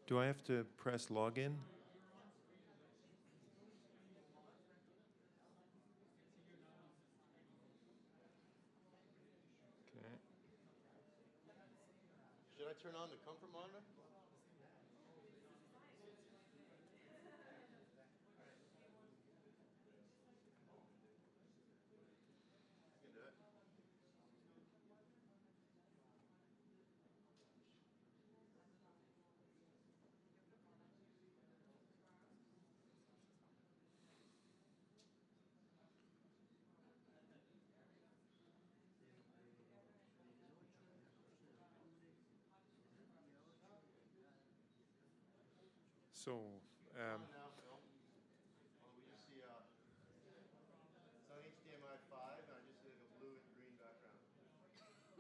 Do I have to press login? Okay. Should I turn on the comfort monitor? I can do it. So, On now, Phil. Oh, we just see it's on HDMI 5, and I just see like a blue and green background. There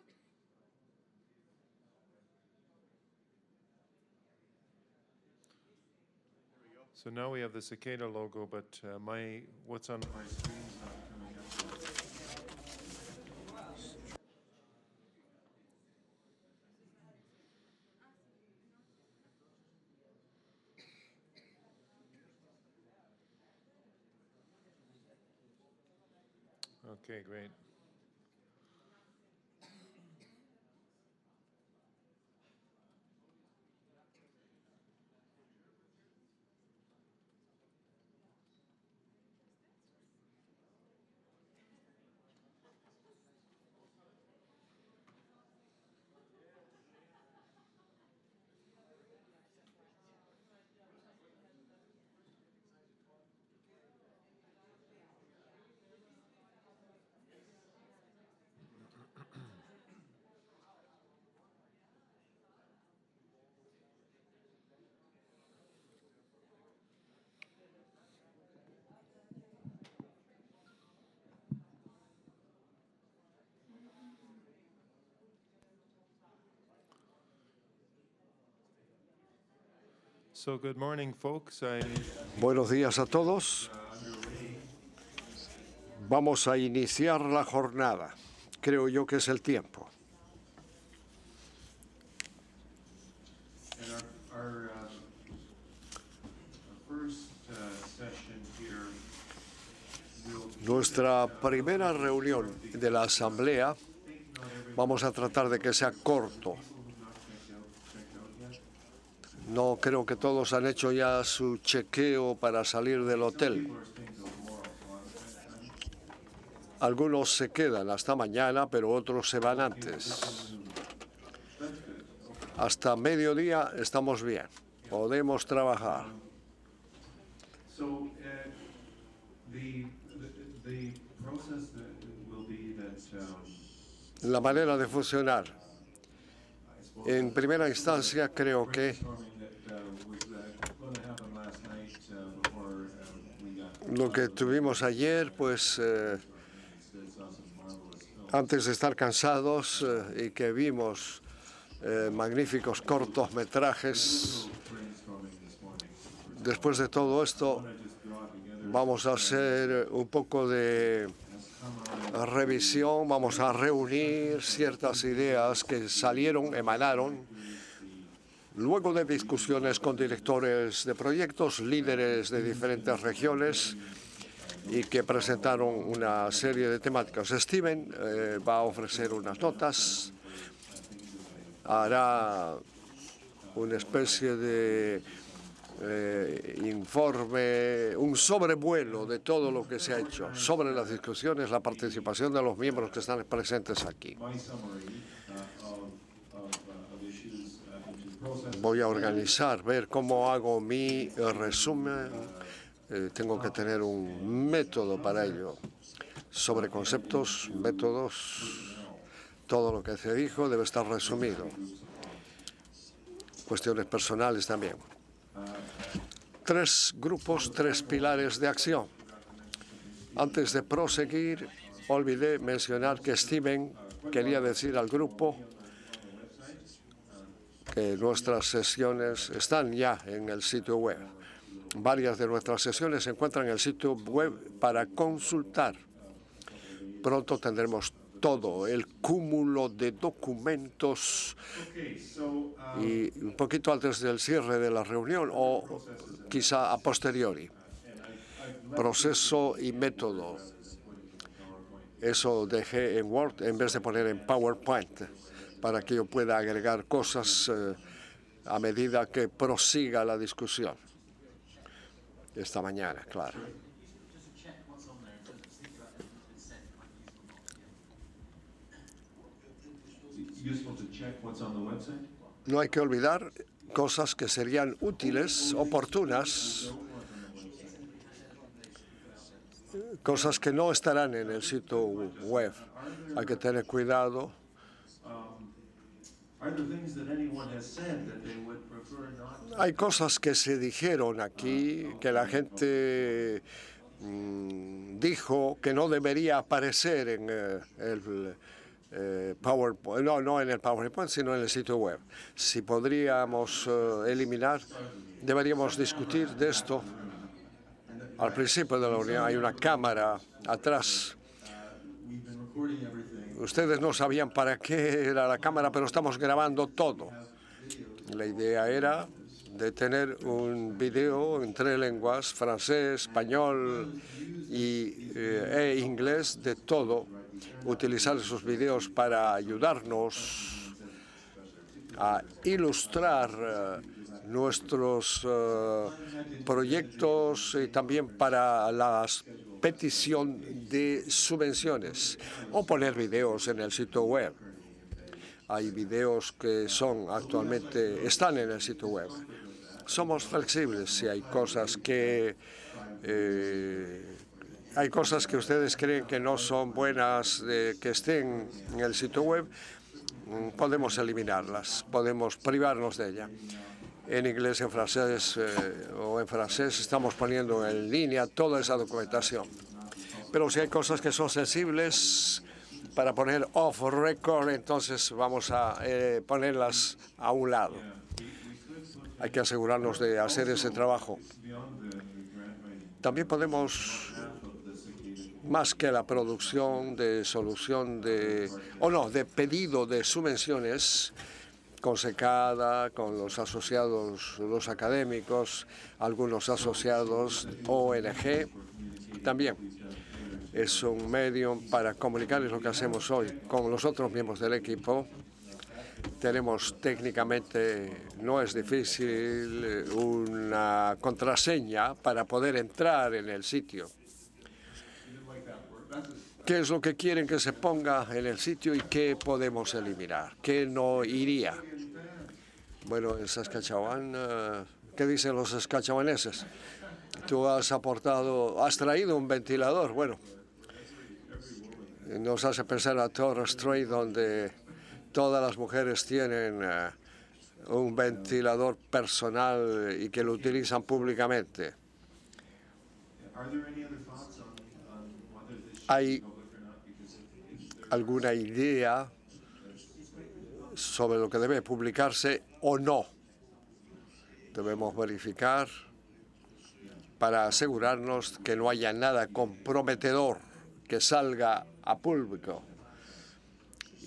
we go. so now we have the Cicada logo, but what's on my screen is not coming up. Okay, great. So good morning, folks. Buenos días a todos. Vamos a iniciar la jornada. Creo yo que es el tiempo. And our first session here will be Nuestra primera reunión de la Asamblea vamos a tratar de que sea corto. No creo que todos han hecho ya su chequeo para salir del hotel. Algunos se quedan hasta mañana, pero otros se van antes. Hasta mediodía estamos bien. Podemos trabajar. So the process will be that La manera de funcionar. En primera instancia, creo que lo que tuvimos ayer, pues antes de estar cansados y que vimos magníficos cortometrajes, después de todo esto vamos a hacer un poco de revisión, vamos a reunir ciertas ideas que emanaron luego de discusiones con directores de proyectos, líderes de diferentes regiones y que presentaron una serie de temáticas. Steven va a ofrecer unas notas, hará una especie de informe, un sobrevuelo de todo lo que se ha hecho sobre las discusiones, la participación de los miembros que están presentes aquí. Voy a organizar, ver cómo hago mi resumen. Tengo que tener un método para ello, sobre conceptos, métodos, todo lo que se dijo debe estar resumido. Cuestiones personales también. 3 grupos, 3 pilares de acción. Antes de proseguir, olvidé mencionar que Steven quería decir al grupo que nuestras sesiones están ya en el sitio web. Varias de nuestras sesiones se encuentran en el sitio web para consultar. Pronto tendremos todo, el cúmulo de documentos y un poquito antes del cierre de la reunión o quizá a posteriori. Proceso y método. Eso dejé en Word en vez de poner en PowerPoint para que yo pueda agregar cosas a medida que prosiga la discusión. Esta mañana, claro. No hay que olvidar cosas que serían útiles, oportunas, cosas que no estarán en el sitio web. Hay que tener cuidado. Hay cosas que se dijeron aquí que la gente dijo que no debería aparecer en el PowerPoint, no en el PowerPoint, sino en el sitio web. Si podríamos eliminar, deberíamos discutir de esto. Al principio de la reunión hay una cámara atrás. Ustedes no sabían para qué era la cámara, pero estamos grabando todo. La idea era de tener un video en 3 lenguas, francés, español e inglés, de todo. Utilizar esos videos para ayudarnos a ilustrar nuestros proyectos y también para la petición de subvenciones o poner videos en el sitio web. Hay videos que están en el sitio web. Somos flexibles si hay cosas que ustedes creen que no son buenas que estén en el sitio web. Podemos eliminarlas, podemos privarnos de ella. En inglés, en francés o en francés estamos poniendo en línea toda esa documentación. Pero si hay cosas que son sensibles para poner off record, entonces vamos a ponerlas a un lado. Hay que asegurarnos de hacer ese trabajo. También podemos, más que la producción de solución de pedido de subvenciones, con SECADA, con los asociados, los académicos, algunos asociados ONG, también es un medio para comunicarles lo que hacemos hoy con los otros miembros del equipo. Tenemos técnicamente, no es difícil, una contraseña para poder entrar en el sitio. ¿Qué es lo que quieren que se ponga en el sitio y qué podemos eliminar? ¿Qué no iría? Bueno, en Saskatchewan, ¿qué dicen los saskatchewaneses? Tú has traído un ventilador. Bueno, nos hace pensar a Torres Strait, donde todas las mujeres tienen un ventilador personal y que lo utilizan públicamente. ¿Hay alguna idea sobre lo que debe publicarse o no? Debemos verificar para asegurarnos que no haya nada comprometedor que salga a público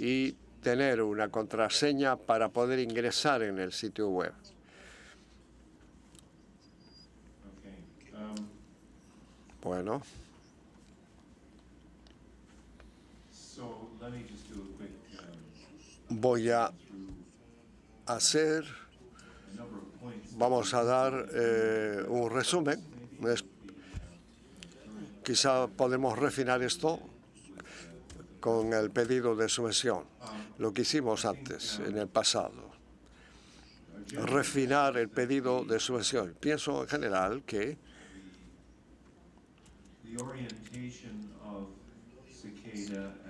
y tener una contraseña para poder ingresar en el sitio web. Bueno. Vamos a dar un resumen. Quizá podemos refinar esto con el pedido de subvención, lo que hicimos antes, en el pasado. Refinar el pedido de subvención. Pienso en general que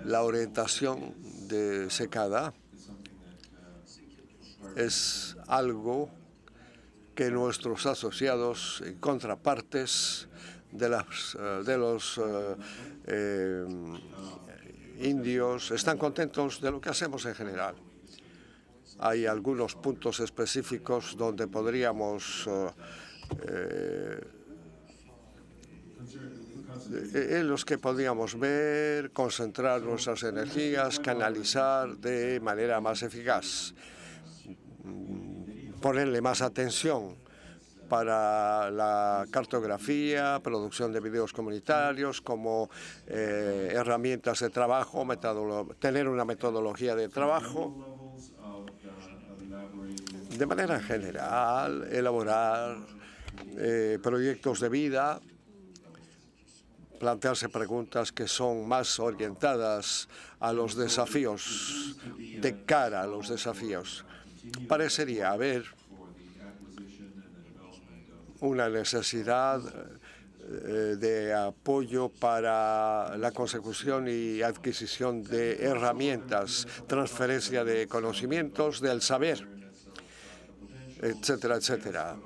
la orientación de SECADA es algo que nuestros asociados y contrapartes de los indios están contentos de lo que hacemos en general. Hay algunos puntos específicos donde podríamos en los que podíamos ver, concentrar nuestras energías, canalizar de manera más eficaz, ponerle más atención para la cartografía, producción de videos comunitarios como herramientas de trabajo, tener una metodología de trabajo. De manera general, elaborar proyectos de vida, plantearse preguntas que son más orientadas a los desafíos, de cara a los desafíos. Parecería haber una necesidad de apoyo para la consecución y adquisición de herramientas, transferencia de conocimientos, del saber, etcétera, etcétera.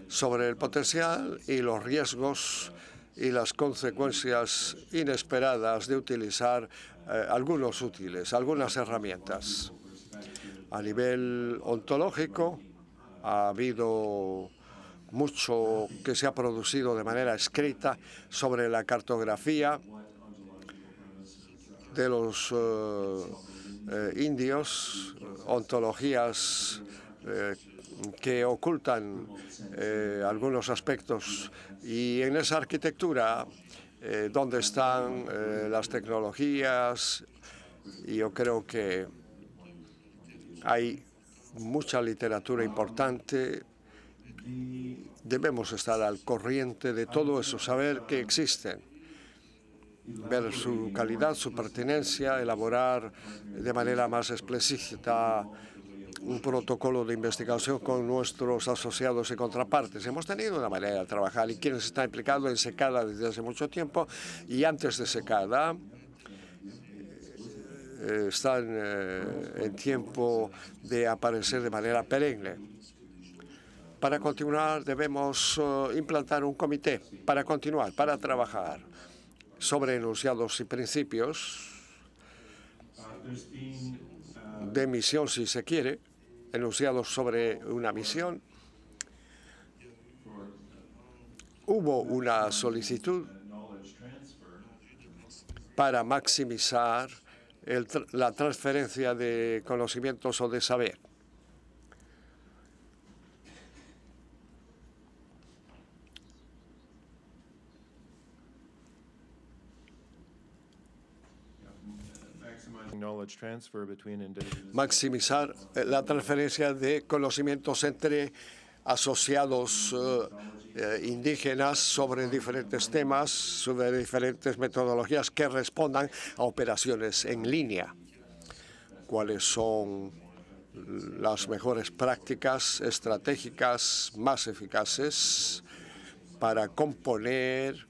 Sobre el potencial y los riesgos y las consecuencias inesperadas de utilizar algunas herramientas. A nivel ontológico, ha habido mucho que se ha producido de manera escrita sobre la cartografía de los indios, ontologías que ocultan algunos aspectos. Y en esa arquitectura, donde están las tecnologías, yo creo que hay mucha literatura importante. Debemos estar al corriente de todo eso, saber que existen, ver su calidad, su pertinencia, elaborar de manera más explícita un protocolo de investigación con nuestros asociados y contrapartes. Hemos tenido una manera de trabajar y quienes están implicados en SECADA desde hace mucho tiempo y antes de SECADA están en tiempo de aparecer de manera perenne. Para continuar, debemos implantar un comité para continuar, para trabajar sobre enunciados y principios de misión, si se quiere, enunciados sobre una misión. Hubo una solicitud para maximizar la transferencia de conocimientos o de saber. Maximizar la transferencia de conocimientos entre asociados indígenas sobre diferentes temas, sobre diferentes metodologías que respondan a operaciones en línea. ¿Cuáles son las mejores prácticas estratégicas más eficaces para componer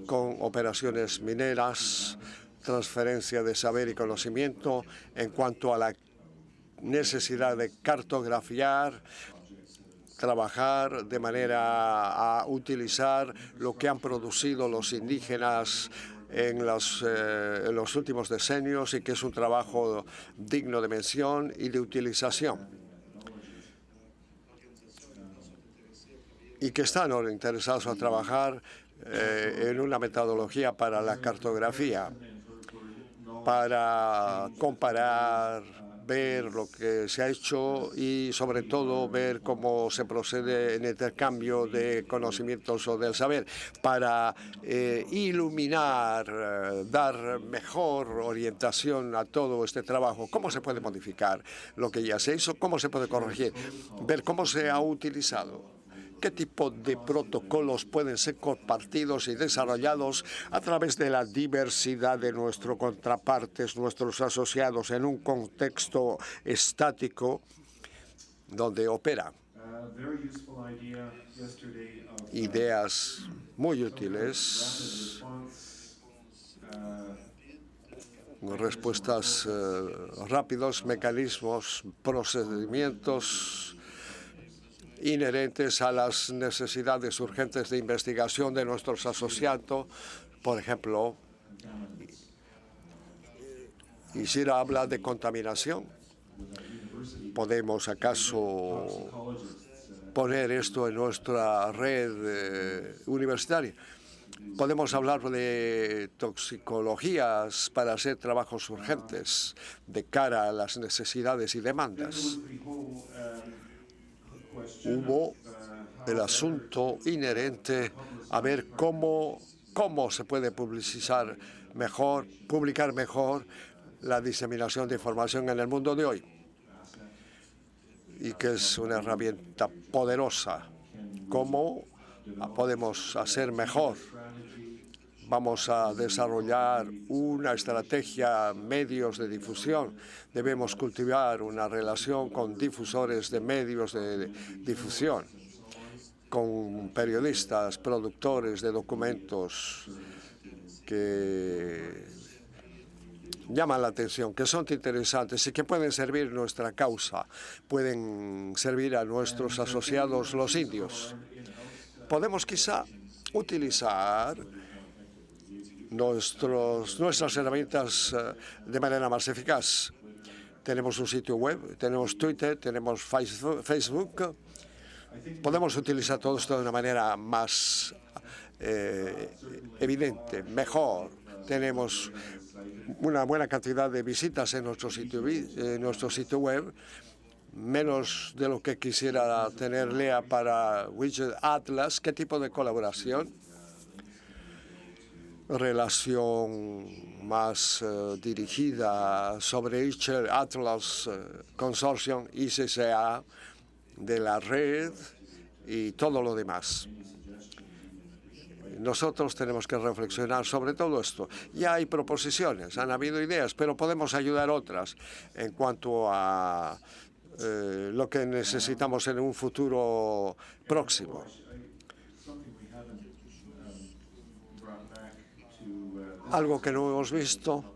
con operaciones mineras, transferencia de saber y conocimiento en cuanto a la necesidad de cartografiar, trabajar de manera a utilizar lo que han producido los indígenas en los últimos decenios y que es un trabajo digno de mención y de utilización. Y que están ahora interesados en trabajar en una metodología para la cartografía, para comparar, ver lo que se ha hecho y, sobre todo, ver cómo se procede en el intercambio de conocimientos o del saber, para iluminar, dar mejor orientación a todo este trabajo. ¿Cómo se puede modificar lo que ya se hizo? ¿Cómo se puede corregir? Ver cómo se ha utilizado. ¿Qué tipo de protocolos pueden ser compartidos y desarrollados a través de la diversidad de nuestros contrapartes, nuestros asociados, en un contexto estático donde operan? Ideas muy útiles, respuestas rápidas, mecanismos, procedimientos inherentes a las necesidades urgentes de investigación de nuestros asociados. Por ejemplo, Isira habla de contaminación. ¿Podemos acaso poner esto en nuestra red universitaria? Podemos hablar de toxicologías para hacer trabajos urgentes de cara a las necesidades y demandas. Hubo el asunto inherente a ver cómo se puede publicar mejor la diseminación de información en el mundo de hoy, y que es una herramienta poderosa. ¿Cómo podemos hacer mejor? Vamos a desarrollar una estrategia, medios de difusión. Debemos cultivar una relación con difusores de medios de difusión, con periodistas, productores de documentos que llaman la atención, que son interesantes y que pueden servir nuestra causa, pueden servir a nuestros asociados los indios. Podemos quizá utilizar nuestras herramientas de manera más eficaz. Tenemos un sitio web, tenemos Twitter, tenemos Facebook. Podemos utilizar todo esto de una manera más evidente, mejor. Tenemos una buena cantidad de visitas en nuestro sitio web, menos de lo que quisiera tener Lea para Widget Atlas. ¿Qué tipo de colaboración? Relación más dirigida sobre Widget Atlas Consortium, ICCA, de la red y todo lo demás. Nosotros tenemos que reflexionar sobre todo esto. Ya hay proposiciones, han habido ideas, pero podemos ayudar otras en cuanto a lo que necesitamos en un futuro próximo. Algo que no hemos visto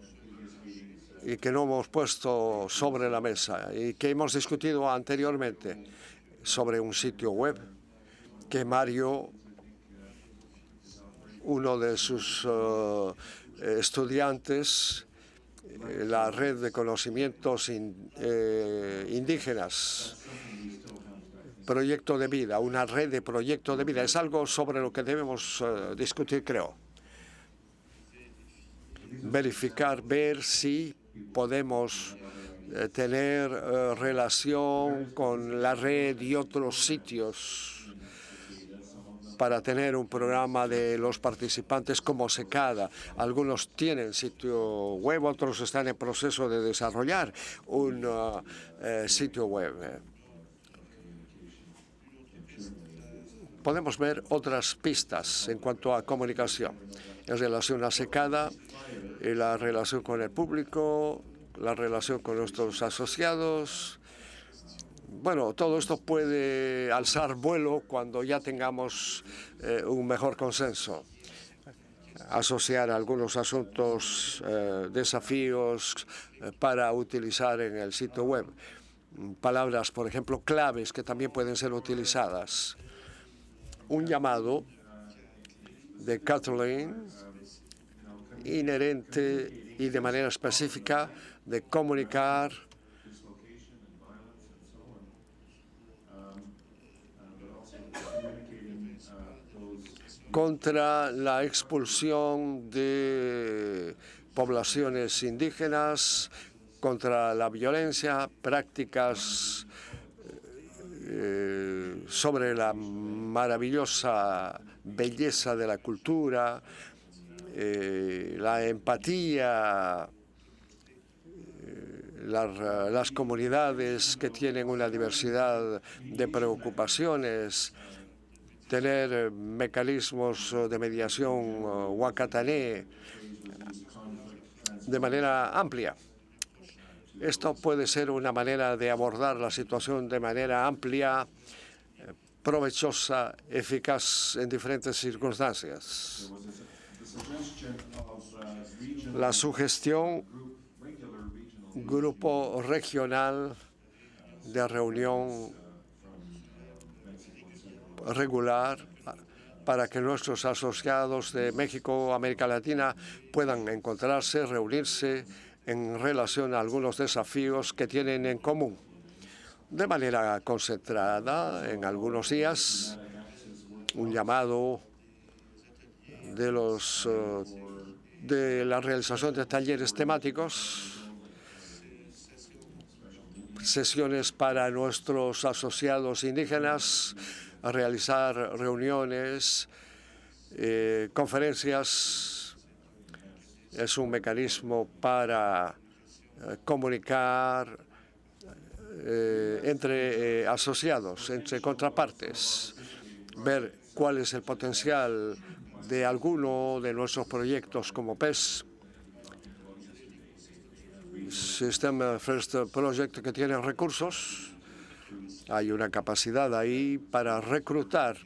y que no hemos puesto sobre la mesa y que hemos discutido anteriormente sobre un sitio web que Mario, uno de sus estudiantes, la red de conocimientos indígenas, proyecto de vida, una red de proyecto de vida. Es algo sobre lo que debemos discutir, creo. Verificar, ver si podemos tener relación con la red y otros sitios para tener un programa de los participantes como SECADA. Algunos tienen sitio web, otros están en proceso de desarrollar un sitio web. Podemos ver otras pistas en cuanto a comunicación en relación a SECADA, la relación con el público, la relación con nuestros asociados. Bueno, todo esto puede alzar vuelo cuando ya tengamos un mejor consenso. Asociar algunos asuntos, desafíos para utilizar en el sitio web. Palabras, por ejemplo, claves que también pueden ser utilizadas. Un llamado de Kathleen inherente y de manera específica de comunicar contra la expulsión de poblaciones indígenas, contra la violencia, prácticas sobre la maravillosa belleza de la cultura, la empatía, las comunidades que tienen una diversidad de preocupaciones, tener mecanismos de mediación Whakatané de manera amplia. Esto puede ser una manera de abordar la situación de manera amplia, provechosa, eficaz en diferentes circunstancias. La sugestión, grupo regional de reunión regular para que nuestros asociados de México, América Latina, puedan encontrarse, reunirse en relación a algunos desafíos que tienen en común. De manera concentrada, en algunos días, un llamado de la realización de talleres temáticos, sesiones para nuestros asociados indígenas, a realizar reuniones, conferencias. Es un mecanismo para comunicar entre asociados, entre contrapartes, ver cuál es el potencial de alguno de nuestros proyectos como PES, System First Project, que tienen recursos. Hay una capacidad ahí para reclutar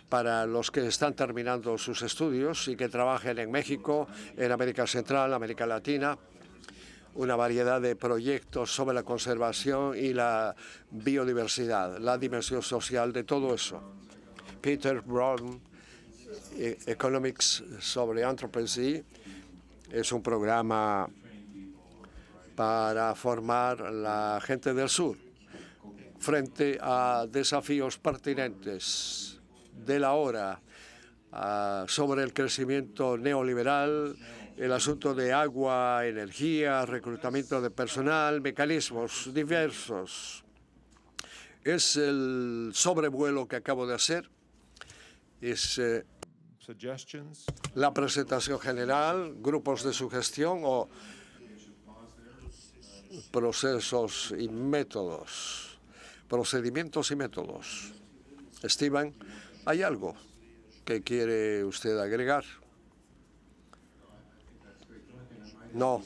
para los que están terminando sus estudios y que trabajen en México, en América Central, América Latina, una variedad de proyectos sobre la conservación y la biodiversidad, la dimensión social de todo eso. Peter Brown, Economics sobre Anthropology, es un programa para formar la gente del sur frente a desafíos pertinentes de la hora sobre el crecimiento neoliberal, el asunto de agua, energía, reclutamiento de personal, mecanismos diversos. Es el sobrevuelo que acabo de hacer. Es la presentación general, grupos de sugestión o procesos y métodos, procedimientos y métodos. Steven, ¿hay algo que quiere usted agregar? No.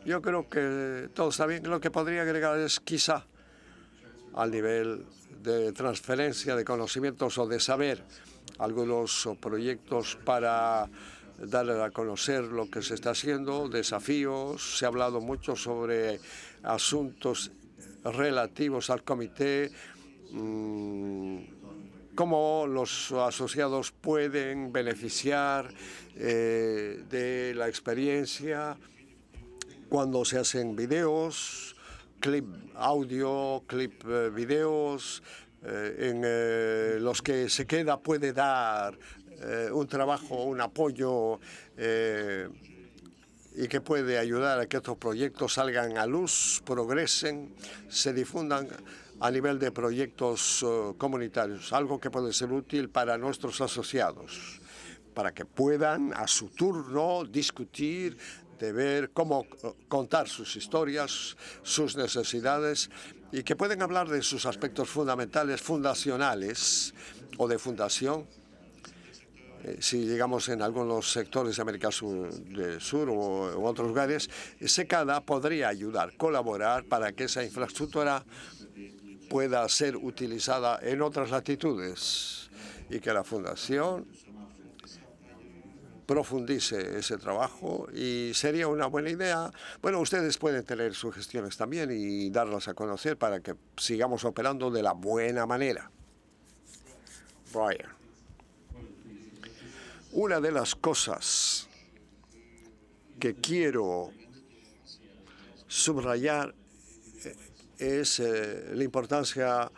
Yo creo que todo está bien. Lo que podría agregar es quizá al nivel de transferencia de conocimientos o de saber algunos proyectos para dar a conocer lo que se está haciendo, desafíos. Se ha hablado mucho sobre asuntos relativos al comité, cómo los asociados pueden beneficiar de la experiencia cuando se hacen videos, clip audio, clip videos, en los que se queda puede dar un trabajo, un apoyo y que puede ayudar a que estos proyectos salgan a luz, progresen, se difundan a nivel de proyectos comunitarios, algo que puede ser útil para nuestros asociados, para que puedan a su turno discutir, de ver cómo contar sus historias, sus necesidades, y que pueden hablar de sus aspectos fundamentales, fundacionales o de fundación. Si llegamos en algunos sectores de América del Sur o en otros lugares, SECADA podría ayudar, colaborar para que esa infraestructura pueda ser utilizada en otras latitudes y que la Fundación profundice ese trabajo, y sería una buena idea. Bueno, ustedes pueden tener sugestiones también y darlas a conocer para que sigamos operando de la buena manera. Brian. Una de las cosas que quiero subrayar es la importancia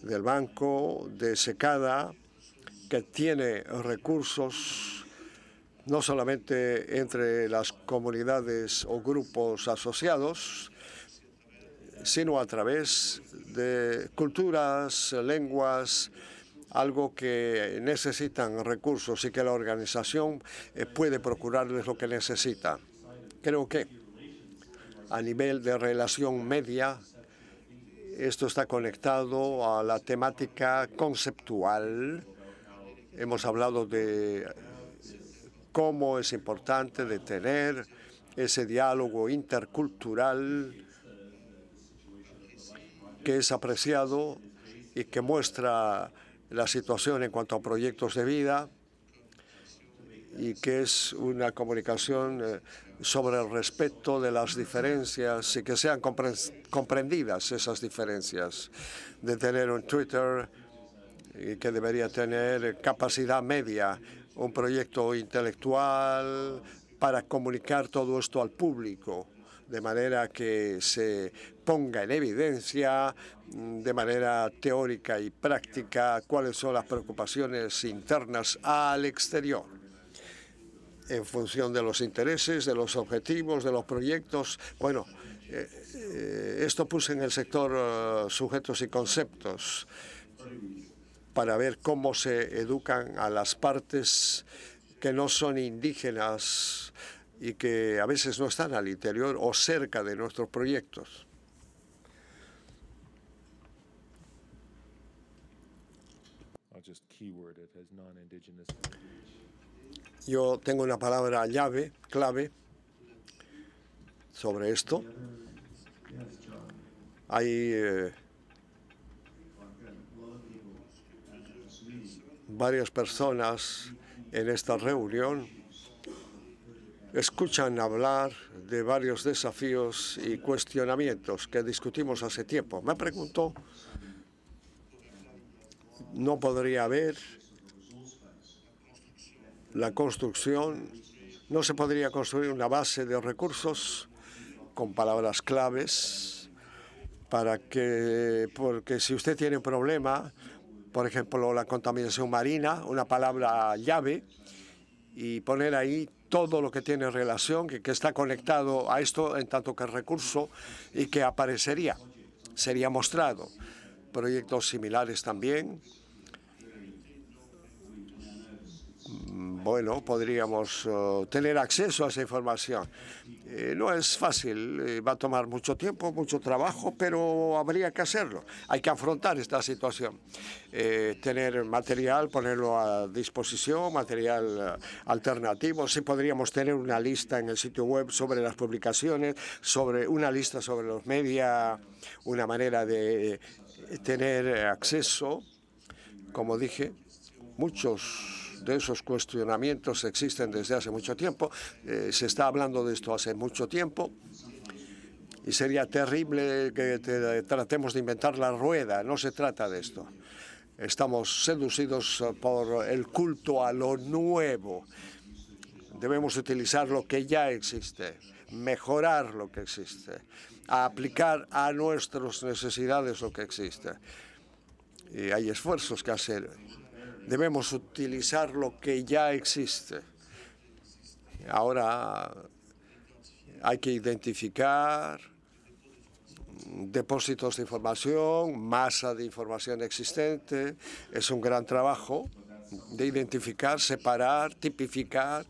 del banco, de SECADA, que tiene recursos no solamente entre las comunidades o grupos asociados, sino a través de culturas, lenguas, algo que necesitan recursos y que la organización puede procurarles lo que necesita. Creo que a nivel de relación media, esto está conectado a la temática conceptual. Hemos hablado de cómo es importante de tener ese diálogo intercultural que es apreciado y que muestra la situación en cuanto a proyectos de vida, y que es una comunicación sobre el respeto de las diferencias y que sean comprendidas esas diferencias, de tener un Twitter y que debería tener capacidad media, un proyecto intelectual para comunicar todo esto al público, de manera que se ponga en evidencia de manera teórica y práctica cuáles son las preocupaciones internas al exterior. en función de los intereses, de los objetivos, de los proyectos. Bueno, esto puse en el sector sujetos y conceptos para ver cómo se educan a las partes que no son indígenas y que a veces no están al interior o cerca de nuestros proyectos. I'll just keyword it as non-indigenous. Yo tengo una palabra clave sobre esto. Hay varias personas en esta reunión escuchan hablar de varios desafíos y cuestionamientos que discutimos hace tiempo. Me pregunto, ¿no podría haber la construcción, no se podría construir una base de recursos con palabras claves porque si usted tiene un problema, por ejemplo, la contaminación marina, una palabra llave, y poner ahí todo lo que tiene relación, que está conectado a esto en tanto que recurso y que aparecería, sería mostrado. Proyectos similares también. Bueno, podríamos tener acceso a esa información. No es fácil, va a tomar mucho tiempo, mucho trabajo, pero habría que hacerlo. Hay que afrontar esta situación. Tener material, ponerlo a disposición, material alternativo. Sí podríamos tener una lista en el sitio web sobre las publicaciones, una lista sobre los media, una manera de tener acceso. Como dije, muchos de esos cuestionamientos existen desde hace mucho tiempo. Se está hablando de esto hace mucho tiempo y sería terrible que tratemos de inventar la rueda. No se trata de esto. Estamos seducidos por el culto a lo nuevo. Debemos utilizar lo que ya existe, mejorar lo que existe, aplicar a nuestras necesidades lo que existe. Y hay esfuerzos que hacer. Debemos utilizar lo que ya existe. Ahora hay que identificar depósitos de información, masa de información existente. Es un gran trabajo de identificar, separar, tipificar.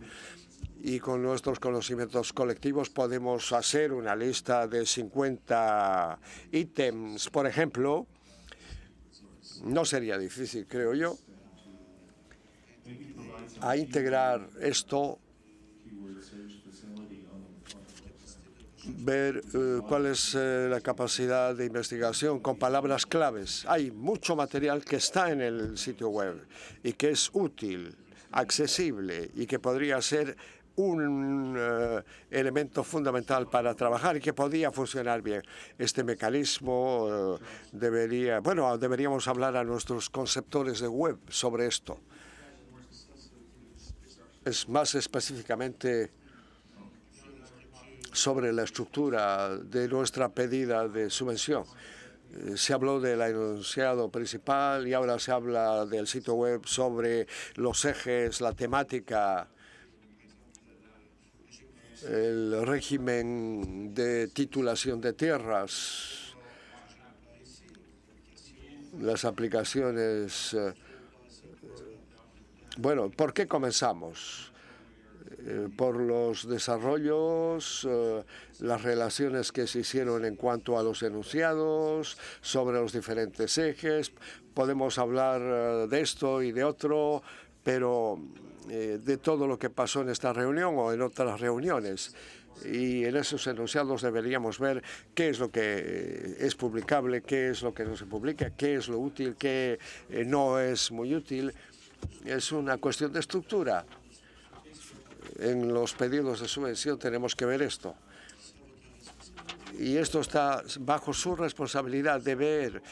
Y con nuestros conocimientos colectivos podemos hacer una lista de 50 ítems, por ejemplo. No sería difícil, creo yo, a integrar esto, ver cuál es la capacidad de investigación con palabras claves. Hay mucho material que está en el sitio web y que es útil, accesible y que podría ser un elemento fundamental para trabajar y que podría funcionar bien. Este mecanismo deberíamos hablar a nuestros conceptores de web sobre esto. Es más específicamente sobre la estructura de nuestra pedida de subvención. Se habló del enunciado principal y ahora se habla del sitio web sobre los ejes, la temática, el régimen de titulación de tierras, las aplicaciones. Bueno, ¿por qué comenzamos? Por los desarrollos, las relaciones que se hicieron en cuanto a los enunciados, sobre los diferentes ejes. Podemos hablar de esto y de otro, pero de todo lo que pasó en esta reunión o en otras reuniones. Y en esos enunciados deberíamos ver qué es lo que es publicable, qué es lo que no se publica, qué es lo útil, qué no es muy útil. Es una cuestión de estructura. En los pedidos de subvención tenemos que ver esto. Y esto está bajo su responsabilidad de ver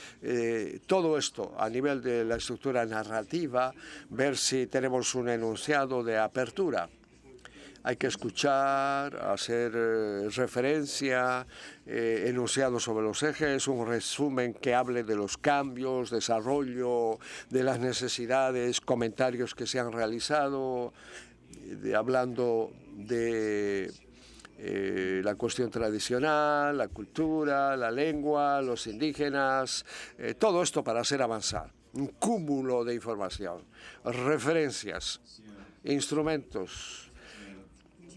todo esto a nivel de la estructura narrativa, ver si tenemos un enunciado de apertura. Hay que escuchar, hacer referencia, enunciado sobre los ejes, un resumen que hable de los cambios, desarrollo, de las necesidades, comentarios que se han realizado. hablando de la cuestión tradicional, la cultura, la lengua, los indígenas, todo esto para hacer avanzar. Un cúmulo de información, referencias, instrumentos,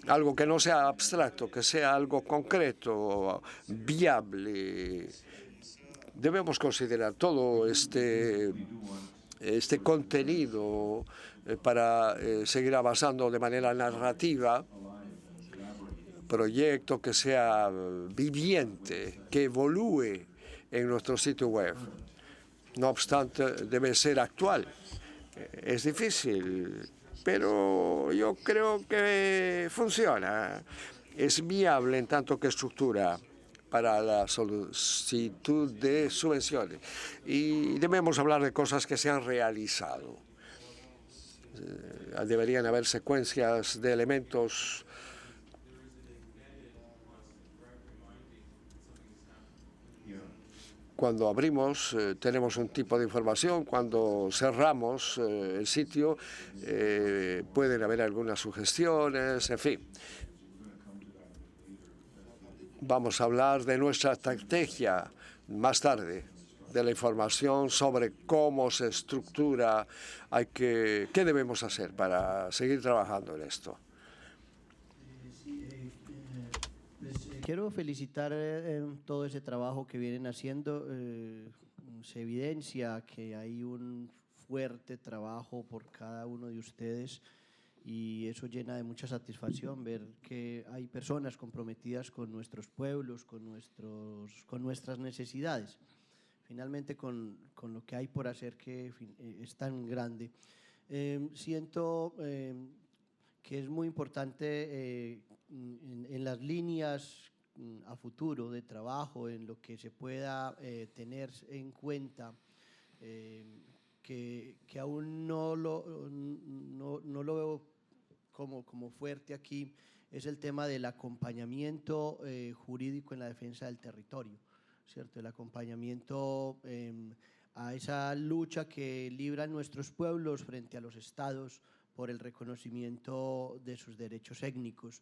algo que no sea abstracto, que sea algo concreto, viable. Debemos considerar todo este contenido para seguir avanzando de manera narrativa, proyecto que sea viviente, que evolúe en nuestro sitio web. No obstante, debe ser actual. Es difícil, pero yo creo que funciona. Es viable en tanto que estructura para la solicitud de subvenciones. Y debemos hablar de cosas que se han realizado. Deberían haber secuencias de elementos cuando abrimos tenemos un tipo de información, cuando cerramos el sitio pueden haber algunas sugestiones, en fin. Vamos a hablar de nuestra estrategia más tarde, de la información sobre cómo se estructura, qué debemos hacer para seguir trabajando en esto. Quiero felicitar todo ese trabajo que vienen haciendo. Se evidencia que hay un fuerte trabajo por cada uno de ustedes y eso llena de mucha satisfacción ver que hay personas comprometidas con nuestros pueblos, con nuestras necesidades. Finalmente con lo que hay por hacer que es tan grande. Siento que es muy importante en las líneas a futuro de trabajo, en lo que se pueda tener en cuenta, que aún no lo veo como fuerte aquí, es el tema del acompañamiento jurídico en la defensa del territorio, ¿cierto? El acompañamiento a esa lucha que libran nuestros pueblos frente a los estados por el reconocimiento de sus derechos étnicos.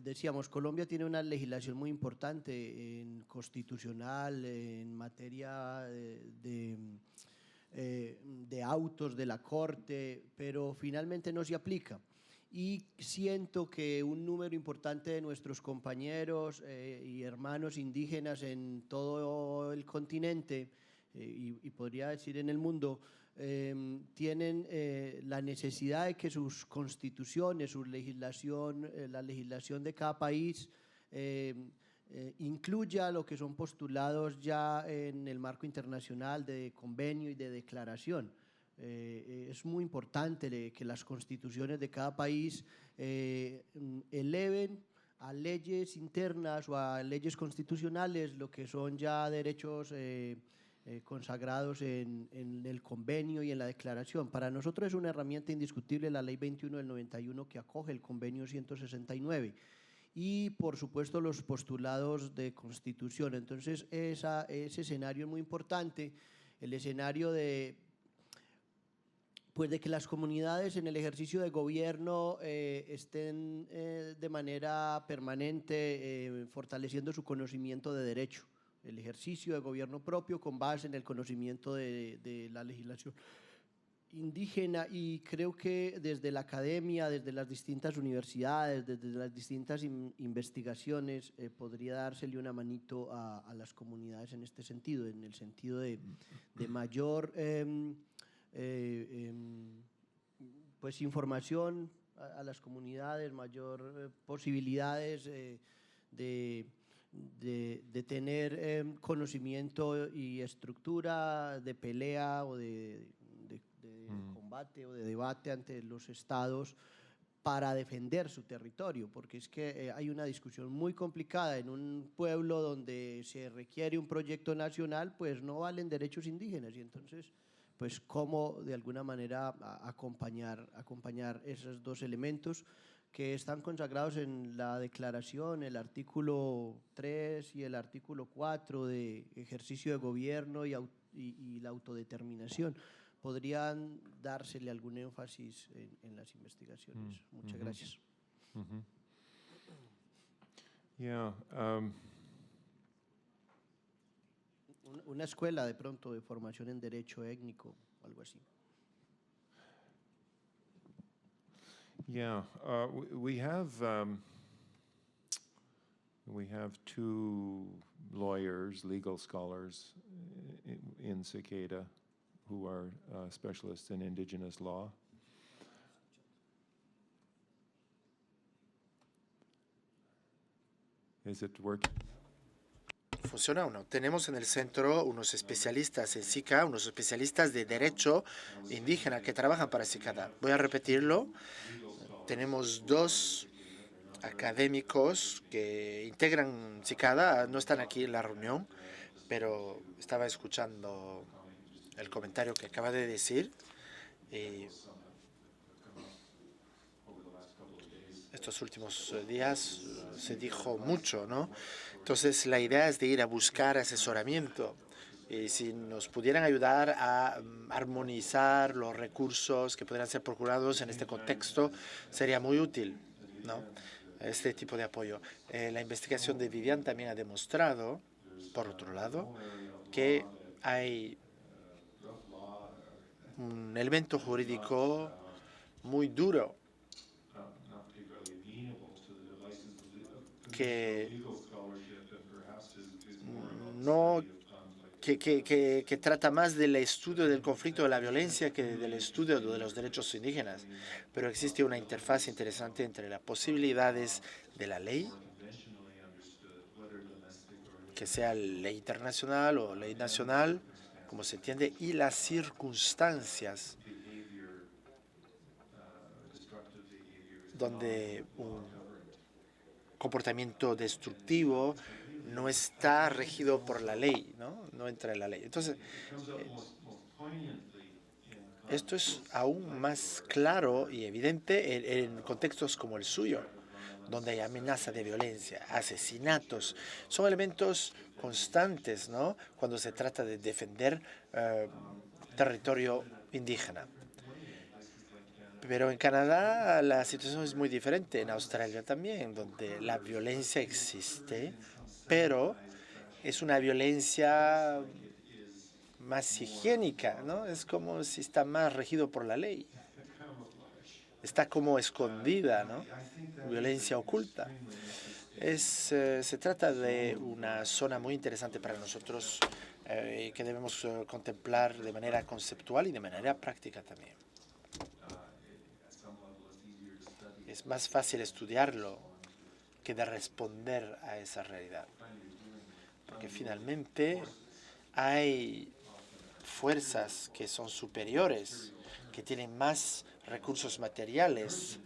Decíamos, Colombia tiene una legislación muy importante constitucional en materia de autos de la Corte, pero finalmente no se aplica. Y siento que un número importante de nuestros compañeros y hermanos indígenas en todo el continente y podría decir en el mundo, tienen la necesidad de que sus constituciones, su legislación, la legislación de cada país incluya lo que son postulados ya en el marco internacional de convenio y de declaración. Es muy importante que las constituciones de cada país eleven a leyes internas o a leyes constitucionales lo que son ya derechos consagrados en el convenio y en la declaración. Para nosotros es una herramienta indiscutible la Ley 21 del 91 que acoge el Convenio 169 y, por supuesto, los postulados de constitución. Entonces, ese escenario es muy importante, el escenario de que las comunidades en el ejercicio de gobierno estén de manera permanente fortaleciendo su conocimiento de derecho, el ejercicio de gobierno propio con base en el conocimiento de la legislación indígena, y creo que desde la academia, desde las distintas universidades, desde las distintas investigaciones podría dársele una manito a las comunidades en este sentido, en el sentido de mayor pues información a las comunidades, mayor posibilidades de tener conocimiento y estructura de pelea o de combate o de debate ante los estados para defender su territorio, porque es que hay una discusión muy complicada en un pueblo donde se requiere un proyecto nacional, pues no valen derechos indígenas, y entonces pues cómo de alguna manera acompañar esos dos elementos que están consagrados en la declaración, el artículo 3 y el artículo 4 de ejercicio de gobierno y la autodeterminación, podrían dársele algún énfasis en las investigaciones. Muchas gracias. Yeah. Una escuela de pronto de formación en derecho étnico, algo así. Yeah, we have two lawyers, legal scholars in Cicada who are specialists in indigenous law. Is it working? ¿Funciona o no? Tenemos en el centro unos especialistas en SICA, unos especialistas de derecho indígena que trabajan para Cicada. Voy a repetirlo. Tenemos 2 académicos que integran Cicada, no están aquí en la reunión, pero estaba escuchando el comentario que acaba de decir. Y estos últimos días se dijo mucho, ¿no? Entonces, la idea es de ir a buscar asesoramiento. Y si nos pudieran ayudar a armonizar los recursos que podrían ser procurados en este contexto, sería muy útil, ¿no? Este tipo de apoyo. La investigación de Vivian también ha demostrado, por otro lado, que hay un elemento jurídico muy duro que trata más del estudio del conflicto de la violencia que del estudio de los derechos indígenas. Pero existe una interfaz interesante entre las posibilidades de la ley, que sea ley internacional o ley nacional, como se entiende, y las circunstancias donde un comportamiento destructivo no está regido por la ley, no entra en la ley. Entonces, esto es aún más claro y evidente en contextos como el suyo, donde hay amenaza de violencia, asesinatos. Son elementos constantes, ¿no?, cuando se trata de defender territorio indígena. Pero en Canadá la situación es muy diferente, en Australia también, donde la violencia existe, pero es una violencia más higiénica, ¿no? Es como si está más regido por la ley. Está como escondida, ¿no? Violencia oculta. Se trata de una zona muy interesante para nosotros que debemos contemplar de manera conceptual y de manera práctica también. Es más fácil estudiarlo que de responder a esa realidad. Porque finalmente hay fuerzas que son superiores, que tienen más recursos materiales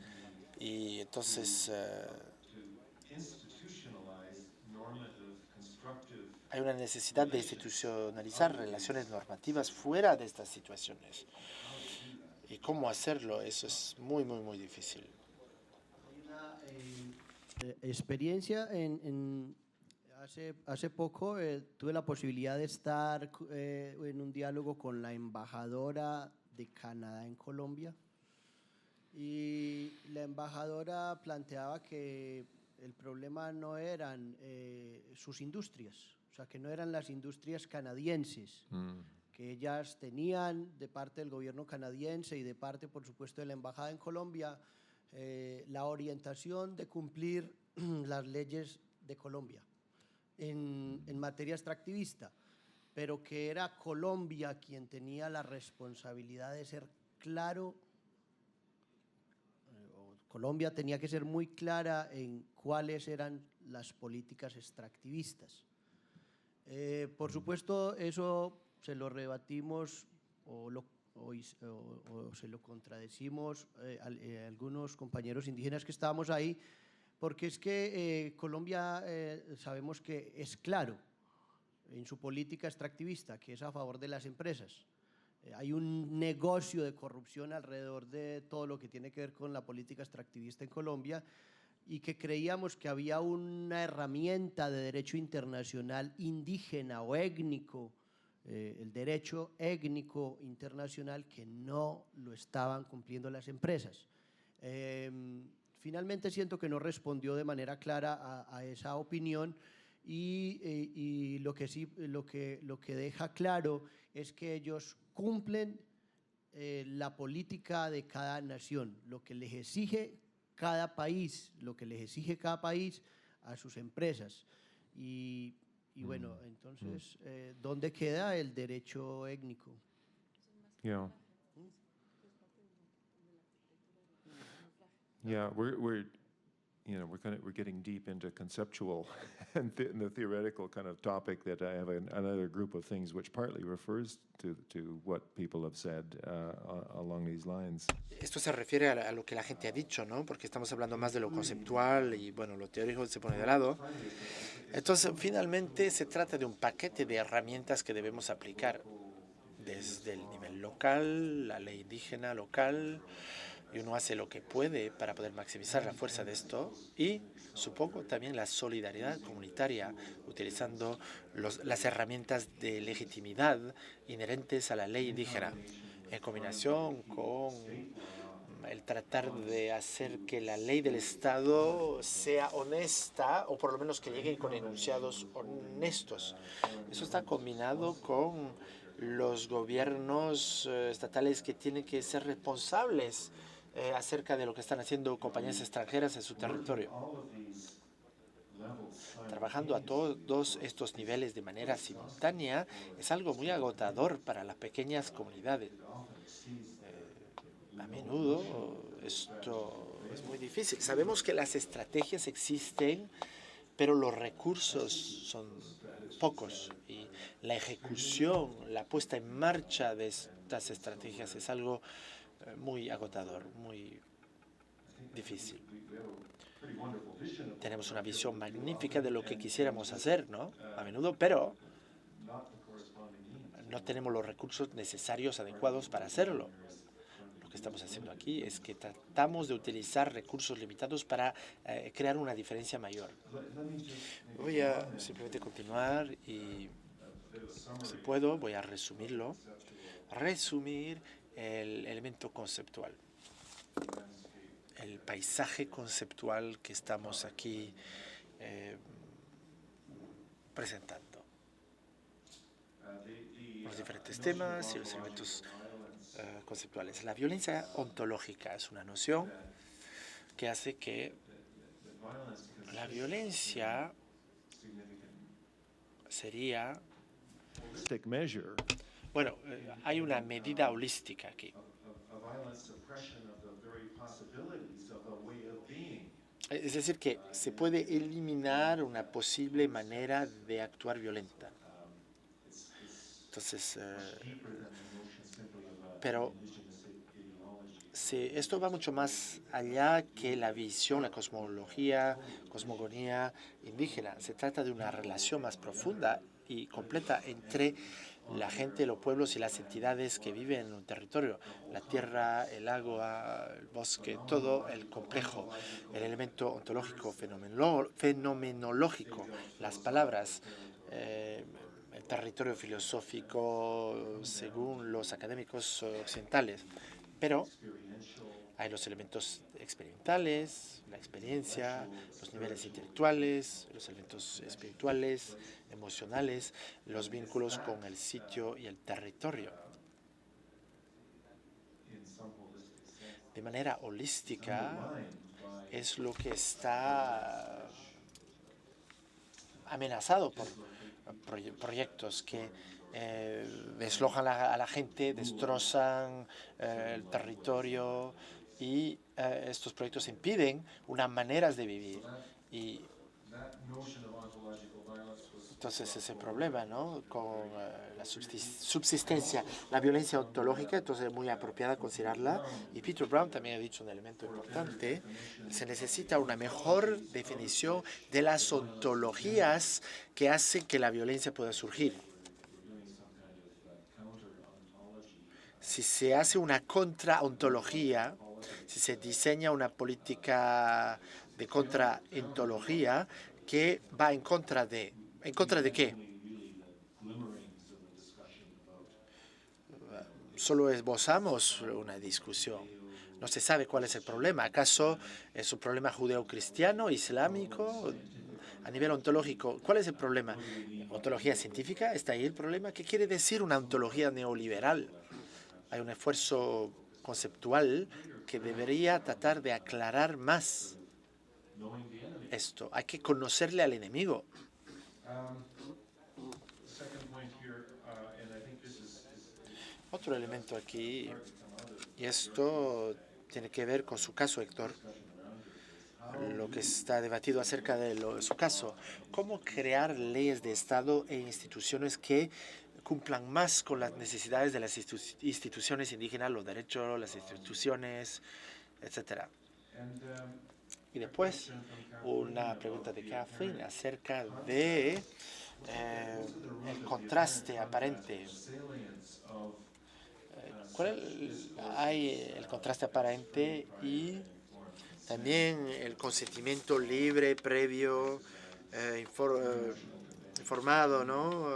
y entonces hay una necesidad de institucionalizar relaciones normativas fuera de estas situaciones. ¿Y cómo hacerlo? Eso es muy, muy, muy difícil. Experiencia hace poco tuve la posibilidad de estar en un diálogo con la embajadora de Canadá en Colombia y la embajadora planteaba que el problema no eran sus industrias, o sea, que no eran las industrias canadienses, que ellas tenían de parte del gobierno canadiense y de parte, por supuesto, de la embajada en Colombia, la orientación de cumplir las leyes de Colombia en materia extractivista, pero que era Colombia quien tenía la responsabilidad de ser claro, Colombia tenía que ser muy clara en cuáles eran las políticas extractivistas. Por supuesto, eso se lo rebatimos o se lo contradecimos a algunos compañeros indígenas que estábamos ahí, porque es que Colombia sabemos que es claro en su política extractivista, que es a favor de las empresas. Hay un negocio de corrupción alrededor de todo lo que tiene que ver con la política extractivista en Colombia y que creíamos que había una herramienta de derecho internacional indígena o étnico el derecho étnico internacional que no lo estaban cumpliendo las empresas. Finalmente siento que no respondió de manera clara a esa opinión y lo que sí, lo que deja claro es que ellos cumplen la política de cada nación, lo que les exige cada país, a sus empresas. Y bueno, entonces, ¿dónde queda el derecho étnico? Yeah. Yeah, we're getting deep into conceptual and the theoretical kind of topic that I have another group of things which partly refers to what people have said along these lines. Esto se refiere a lo que la gente ha dicho, ¿no? Porque estamos hablando más de lo conceptual y, bueno, lo teórico se pone de lado. Entonces, finalmente se trata de un paquete de herramientas que debemos aplicar desde el nivel local, la ley indígena local, y uno hace lo que puede para poder maximizar la fuerza de esto y, supongo, también la solidaridad comunitaria, utilizando las herramientas de legitimidad inherentes a la ley indígena, en combinación con el tratar de hacer que la ley del Estado sea honesta o por lo menos que llegue con enunciados honestos. Eso está combinado con los gobiernos estatales que tienen que ser responsables acerca de lo que están haciendo compañías extranjeras en su territorio. Trabajando a todos estos niveles de manera simultánea es algo muy agotador para las pequeñas comunidades. A menudo esto es muy difícil. Sabemos que las estrategias existen, pero los recursos son pocos y la ejecución, la puesta en marcha de estas estrategias es algo muy agotador, muy difícil. Tenemos una visión magnífica de lo que quisiéramos hacer, ¿no? A menudo, pero no tenemos los recursos necesarios, adecuados para hacerlo. Lo que estamos haciendo aquí es que tratamos de utilizar recursos limitados para crear una diferencia mayor. Voy a simplemente continuar y, si puedo, voy a resumirlo. Resumir el elemento conceptual, el paisaje conceptual que estamos aquí presentando. Los diferentes temas y los elementos conceptuales. La violencia ontológica es una noción que hace que la violencia sería... Bueno, hay una medida holística aquí. Es decir, que se puede eliminar una posible manera de actuar violenta. Entonces, pero esto va mucho más allá que la visión, la cosmogonía indígena. Se trata de una relación más profunda y completa entre la gente, los pueblos y las entidades que viven en un territorio. La tierra, el agua, el bosque, todo el complejo, el elemento ontológico, fenomenológico, las palabras, el territorio filosófico según los académicos occidentales. Pero hay los elementos experimentales, la experiencia, los niveles intelectuales, los elementos espirituales, emocionales, los vínculos con el sitio y el territorio. De manera holística es lo que está amenazado por proyectos que deslojan a la gente, destrozan el territorio y estos proyectos impiden unas maneras de vivir. Y entonces ese problema, ¿no?, con la subsistencia, la violencia ontológica, entonces es muy apropiada considerarla. Y Peter Brown también ha dicho un elemento importante: se necesita una mejor definición de las ontologías que hacen que la violencia pueda surgir. Si se hace una contraontología, si se diseña una política de contraontología que va ¿en contra de qué? solo esbozamos una discusión. No se sabe cuál es el problema. ¿Acaso es un problema judeo-cristiano, islámico? A nivel ontológico, ¿cuál es el problema? ¿Ontología científica? ¿Está ahí el problema? ¿Qué quiere decir una ontología neoliberal? Hay un esfuerzo conceptual que debería tratar de aclarar más esto. Hay que conocerle al enemigo. Otro elemento aquí, y esto tiene que ver con su caso, Héctor, lo que está debatido acerca de su caso. ¿Cómo crear leyes de Estado e instituciones que cumplan más con las necesidades de las instituciones indígenas, los derechos, las instituciones, etcétera? Y después, una pregunta de Catherine acerca de el contraste aparente. Hay el contraste aparente y también el consentimiento libre, previo, informado, ¿no?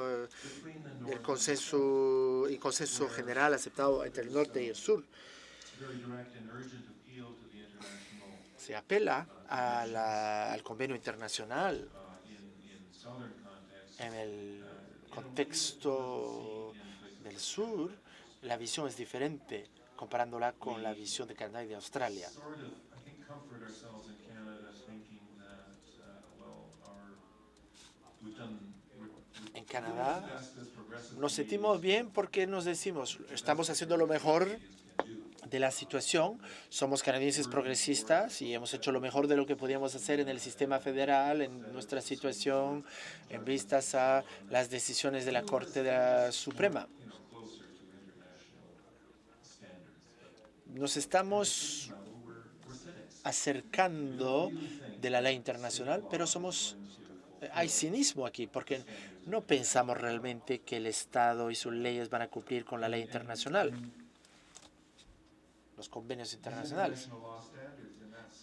El consenso general aceptado entre el norte y el sur. Se apela al convenio internacional en el contexto del sur. La visión es diferente comparándola con la visión de Canadá y de Australia. En Canadá nos sentimos bien porque nos decimos, estamos haciendo lo mejor de la situación, somos canadienses progresistas y hemos hecho lo mejor de lo que podíamos hacer en el sistema federal, en nuestra situación, en vistas a las decisiones de la Corte Suprema. Nos estamos acercando de la ley internacional, pero hay cinismo aquí, porque no pensamos realmente que el Estado y sus leyes van a cumplir con la ley internacional, los convenios internacionales.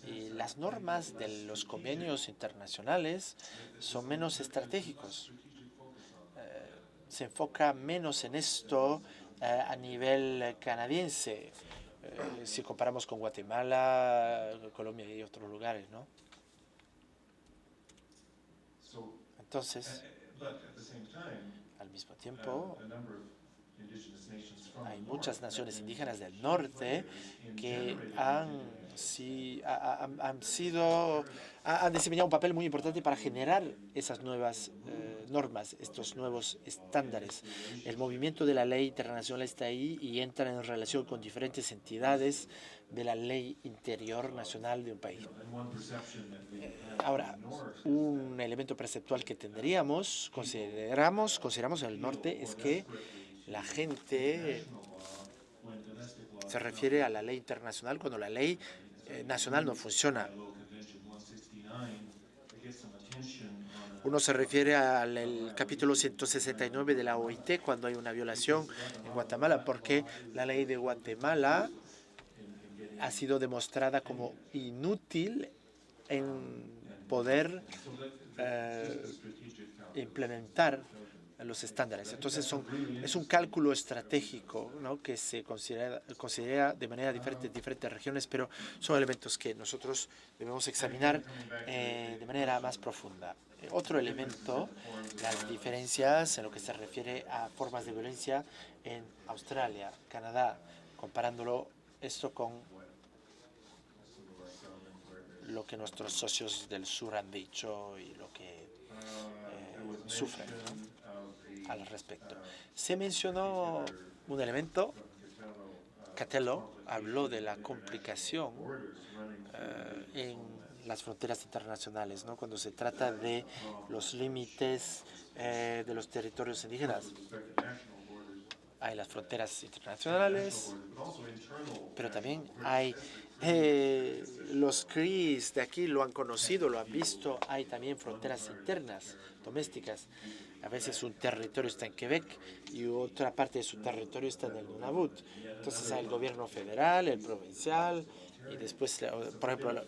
Y las normas de los convenios internacionales son menos estratégicos. Se enfoca menos en esto a nivel canadiense, si comparamos con Guatemala, Colombia y otros lugares, ¿no? Entonces, al mismo tiempo, hay muchas naciones indígenas del norte que han desempeñado un papel muy importante para generar esas nuevas normas, estos nuevos estándares. El movimiento de la ley internacional está ahí y entra en relación con diferentes entidades de la ley interior nacional de un país. Ahora, un elemento perceptual que consideramos en el norte es que la gente se refiere a la ley internacional cuando la ley nacional no funciona. Uno se refiere al capítulo 169 de la OIT cuando hay una violación en Guatemala, porque la ley de Guatemala ha sido demostrada como inútil en poder implementar los estándares. Entonces es un cálculo estratégico, ¿no?, que se considera de manera diferente en diferentes regiones, pero son elementos que nosotros debemos examinar de manera más profunda. Otro elemento, las diferencias en lo que se refiere a formas de violencia en Australia, Canadá, comparándolo esto con lo que nuestros socios del sur han dicho y lo que sufren, ¿no?, al respecto. Se mencionó un elemento, Catello habló de la complicación en las fronteras internacionales, ¿no?, cuando se trata de los límites de los territorios indígenas. Hay las fronteras internacionales, pero también hay los CRIs de aquí lo han conocido, lo han visto. Hay también fronteras internas, domésticas. A veces un territorio está en Quebec y otra parte de su territorio está en el Nunavut. Entonces hay el gobierno federal, el provincial, y después, por ejemplo,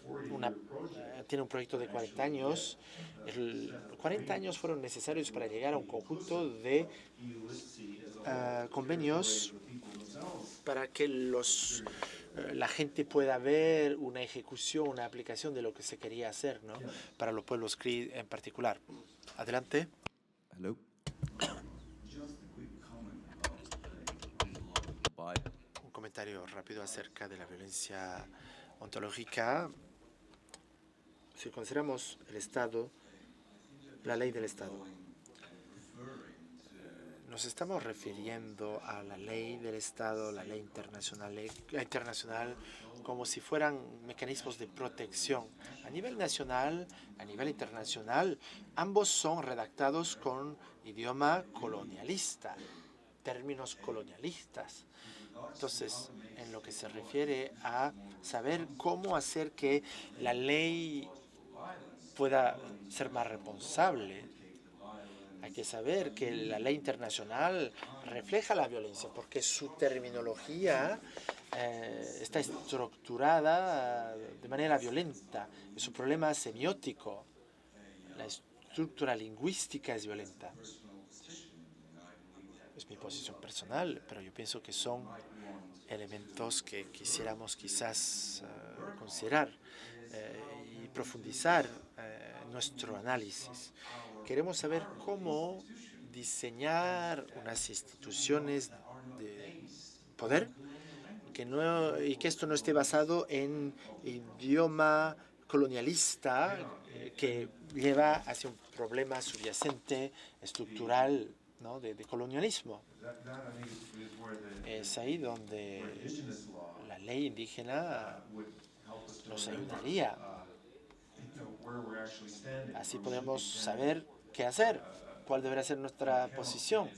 tiene un proyecto de 40 años. 40 años fueron necesarios para llegar a un conjunto de convenios para que la gente pueda ver una ejecución, una aplicación de lo que se quería hacer, ¿no? Para los pueblos Cree en particular. Adelante. Hello. Un comentario rápido acerca de la violencia ontológica. Si consideramos el Estado, la ley del Estado, nos estamos refiriendo a la ley del Estado, la ley internacional, como si fueran mecanismos de protección. A nivel nacional, a nivel internacional, ambos son redactados con idioma colonialista, términos colonialistas. Entonces, en lo que se refiere a saber cómo hacer que la ley pueda ser más responsable, hay que saber que la ley internacional refleja la violencia porque su terminología está estructurada de manera violenta. Es un problema semiótico. La estructura lingüística es violenta. Es mi posición personal, pero yo pienso que son elementos que quisiéramos quizás considerar y profundizar nuestro análisis. Queremos saber cómo diseñar unas instituciones de poder y que esto no esté basado en idioma colonialista que lleva hacia un problema subyacente, estructural, ¿no? de colonialismo. Es ahí donde la ley indígena nos ayudaría. Así podemos saber qué hacer, cuál debería ser nuestra posición.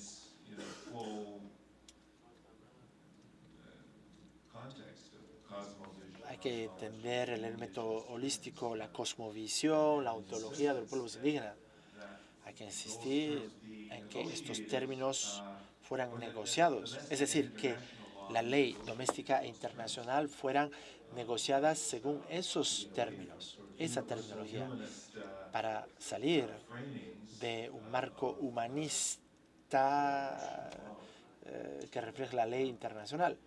Hay que entender el elemento holístico, la cosmovisión, la ontología de los pueblos indígenas. Hay que insistir en que estos términos fueran negociados, es decir, que la ley doméstica e internacional fueran negociadas según esos términos, esa terminología, para salir de un marco humanista que refleja la ley internacional.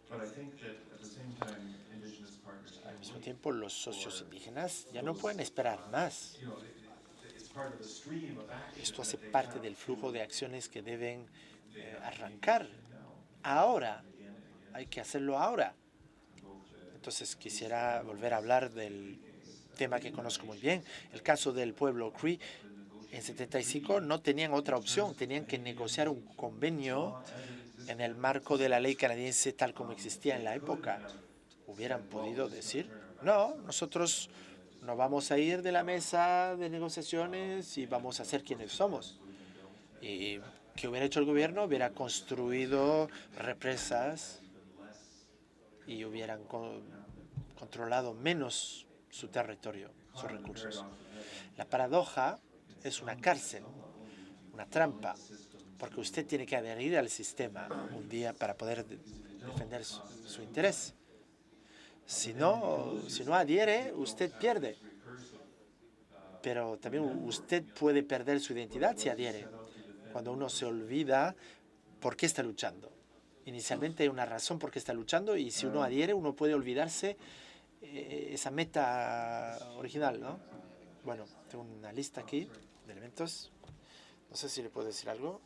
Al mismo tiempo, los socios indígenas ya no pueden esperar más. Esto hace parte del flujo de acciones que deben arrancar ahora. Hay que hacerlo ahora. Entonces quisiera volver a hablar del tema que conozco muy bien. El caso del pueblo Cree, en 75 no tenían otra opción. Tenían que negociar un convenio en el marco de la ley canadiense tal como existía en la época. Hubieran podido decir, no, nosotros no vamos a ir de la mesa de negociaciones y vamos a ser quienes somos. ¿Y qué hubiera hecho el gobierno? Hubiera construido represas y hubieran controlado menos su territorio, sus recursos. La paradoja es una cárcel, una trampa, porque usted tiene que adherir al sistema un día para poder defender su interés. Si no adhiere, usted pierde. Pero también usted puede perder su identidad si adhiere. Cuando uno se olvida por qué está luchando. Inicialmente hay una razón por qué está luchando y si uno adhiere, uno puede olvidarse esa meta original, ¿no? Bueno, tengo una lista aquí de elementos. No sé si le puedo decir algo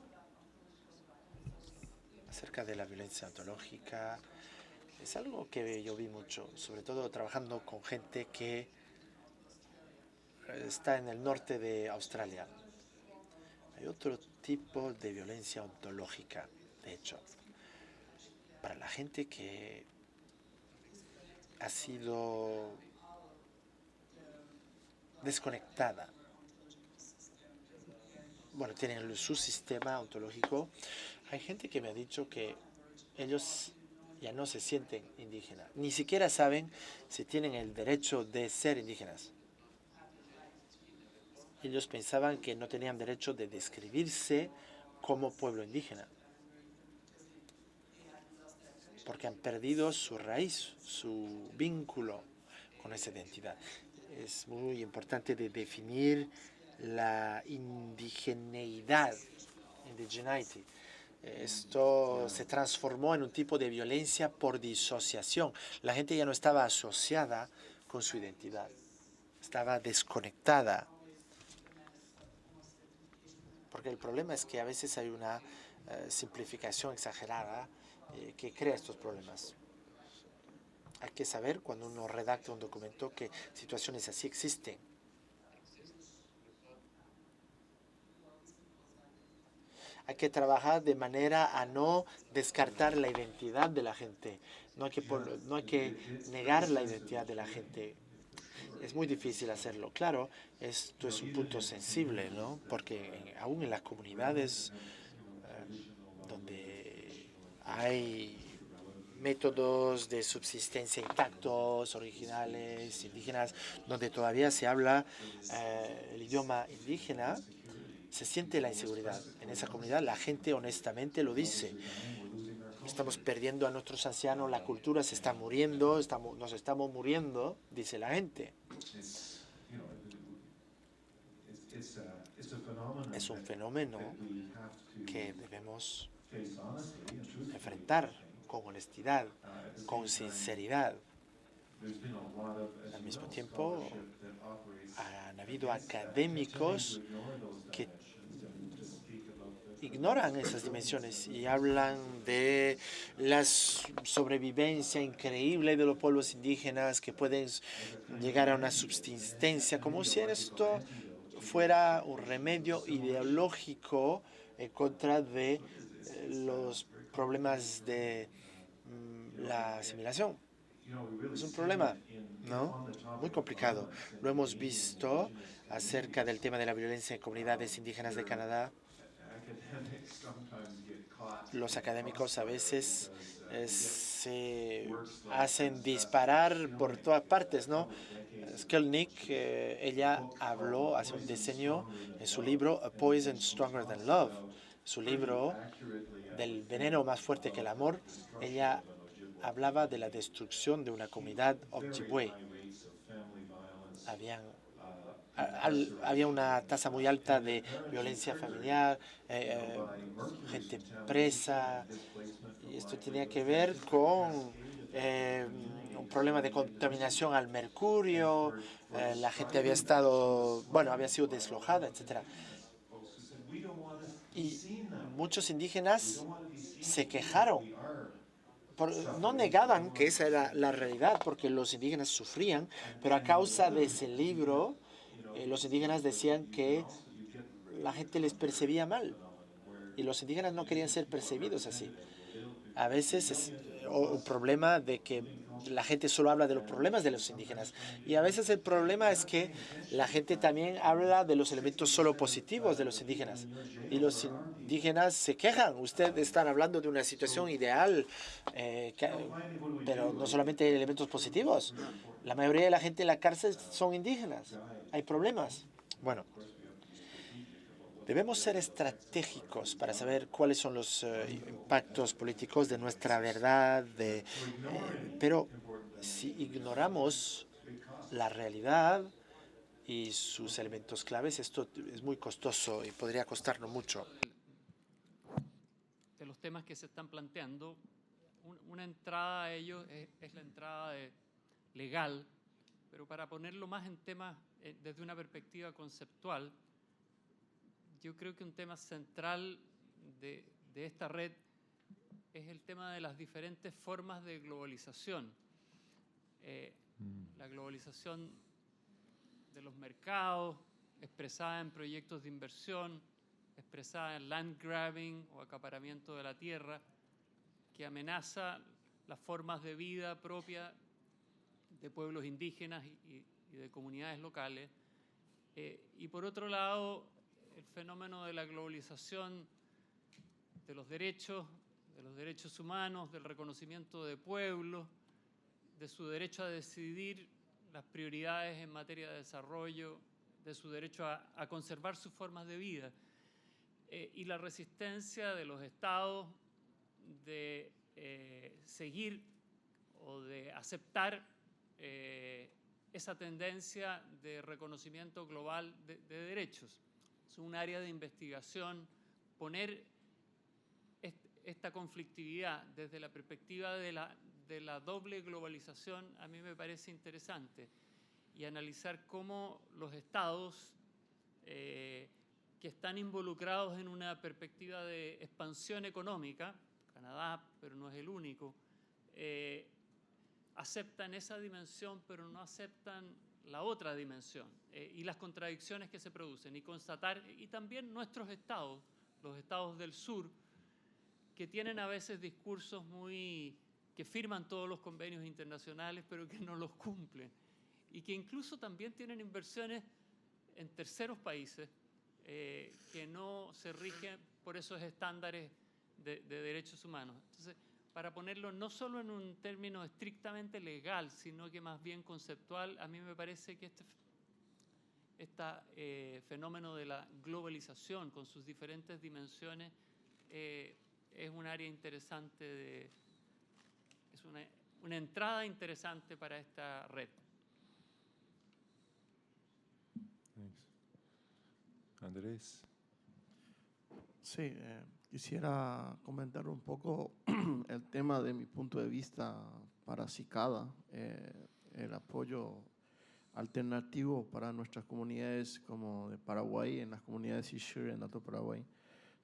acerca de la violencia ontológica. Es algo que yo vi mucho, sobre todo trabajando con gente que está en el norte de Australia. Hay otro tipo de violencia ontológica, de hecho, para la gente que ha sido desconectada. Bueno, tienen su sistema ontológico. Hay gente que me ha dicho que ellos ya no se sienten indígenas, ni siquiera saben si tienen el derecho de ser indígenas. Ellos pensaban que no tenían derecho de describirse como pueblo indígena, porque han perdido su raíz, su vínculo con esa identidad. Es muy importante de definir la indigeneidad, indigeneity, Esto se transformó en un tipo de violencia por disociación. La gente ya no estaba asociada con su identidad, estaba desconectada. Porque el problema es que a veces hay una simplificación exagerada que crea estos problemas. Hay que saber cuando uno redacta un documento que situaciones así existen. Hay que trabajar de manera a no descartar la identidad de la gente. No hay que negar la identidad de la gente. Es muy difícil hacerlo. Claro, esto es un punto sensible, ¿no? Porque aún en las comunidades donde hay métodos de subsistencia intactos, originales, indígenas, donde todavía se habla el idioma indígena, se siente la inseguridad. En esa comunidad la gente honestamente lo dice. Estamos perdiendo a nuestros ancianos, la cultura se está muriendo, nos estamos muriendo, dice la gente. Es un fenómeno que debemos enfrentar con honestidad, con sinceridad. Al mismo tiempo, han habido académicos que ignoran esas dimensiones y hablan de la sobrevivencia increíble de los pueblos indígenas que pueden llegar a una subsistencia, como si esto fuera un remedio ideológico en contra de los problemas de la asimilación. Es un problema, ¿no? Muy complicado. Lo hemos visto acerca del tema de la violencia en comunidades indígenas de Canadá. Los académicos a veces se hacen disparar por todas partes, ¿no? Skelnick, ella habló hace un decenio en su libro A Poison Stronger Than Love, su libro del veneno más fuerte que el amor. Ella hablaba de la destrucción de una comunidad Ojibwe. Había una tasa muy alta de violencia familiar, gente presa, y esto tenía que ver con un problema de contaminación al mercurio, la gente había había sido deslojada, etc. Y muchos indígenas se quejaron. No negaban que esa era la realidad, porque los indígenas sufrían, pero a causa de ese libro, los indígenas decían que la gente les percibía mal y los indígenas no querían ser percibidos así. A veces es un problema de que la gente solo habla de los problemas de los indígenas y a veces el problema es que la gente también habla de los elementos solo positivos de los indígenas y los indígenas se quejan. Ustedes están hablando de una situación ideal, pero no solamente hay elementos positivos. La mayoría de la gente en la cárcel son indígenas. Hay problemas. Bueno, debemos ser estratégicos para saber cuáles son los impactos políticos de nuestra verdad, pero si ignoramos la realidad y sus elementos claves, esto es muy costoso y podría costarnos mucho. De los temas que se están planteando, una entrada a ellos es la entrada legal, pero para ponerlo más en temas desde una perspectiva conceptual, yo creo que un tema central de esta red es el tema de las diferentes formas de globalización. La globalización de los mercados, expresada en proyectos de inversión, expresada en land grabbing o acaparamiento de la tierra, que amenaza las formas de vida propia de pueblos indígenas y de comunidades locales. Y por otro lado, el fenómeno de la globalización de los derechos humanos, del reconocimiento de pueblos, de su derecho a decidir las prioridades en materia de desarrollo, de su derecho a conservar sus formas de vida, y la resistencia de los estados de seguir o de aceptar esa tendencia de reconocimiento global de derechos. Es un área de investigación, poner esta conflictividad desde la perspectiva de la doble globalización a mí me parece interesante, y analizar cómo los estados que están involucrados en una perspectiva de expansión económica, Canadá, pero no es el único, aceptan esa dimensión, pero no aceptan la otra dimensión, y las contradicciones que se producen, y constatar, y también nuestros estados, los estados del sur, que tienen a veces discursos que firman todos los convenios internacionales, pero que no los cumplen, y que incluso también tienen inversiones en terceros países que no se rigen por esos estándares de derechos humanos. Entonces, para ponerlo no solo en un término estrictamente legal, sino que más bien conceptual, a mí me parece que este fenómeno de la globalización con sus diferentes dimensiones es un área interesante, es una entrada interesante para esta red. Thanks. Andrés. Sí, quisiera comentar un poco el tema de mi punto de vista para Cicada, el apoyo alternativo para nuestras comunidades como de Paraguay, en las comunidades Ixure en Alto Paraguay.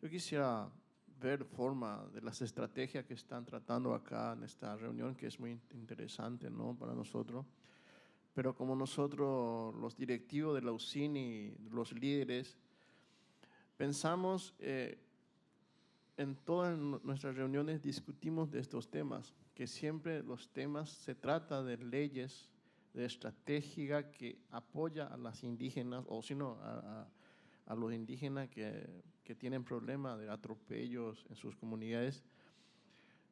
Yo quisiera ver forma de las estrategias que están tratando acá en esta reunión, que es muy interesante, ¿no?, para nosotros. Pero como nosotros, los directivos de la UCINI, los líderes, pensamos, en todas nuestras reuniones discutimos de estos temas, que siempre los temas se trata de leyes, de estrategia que apoya a las indígenas, o si no, a los indígenas que tienen problemas de atropellos en sus comunidades.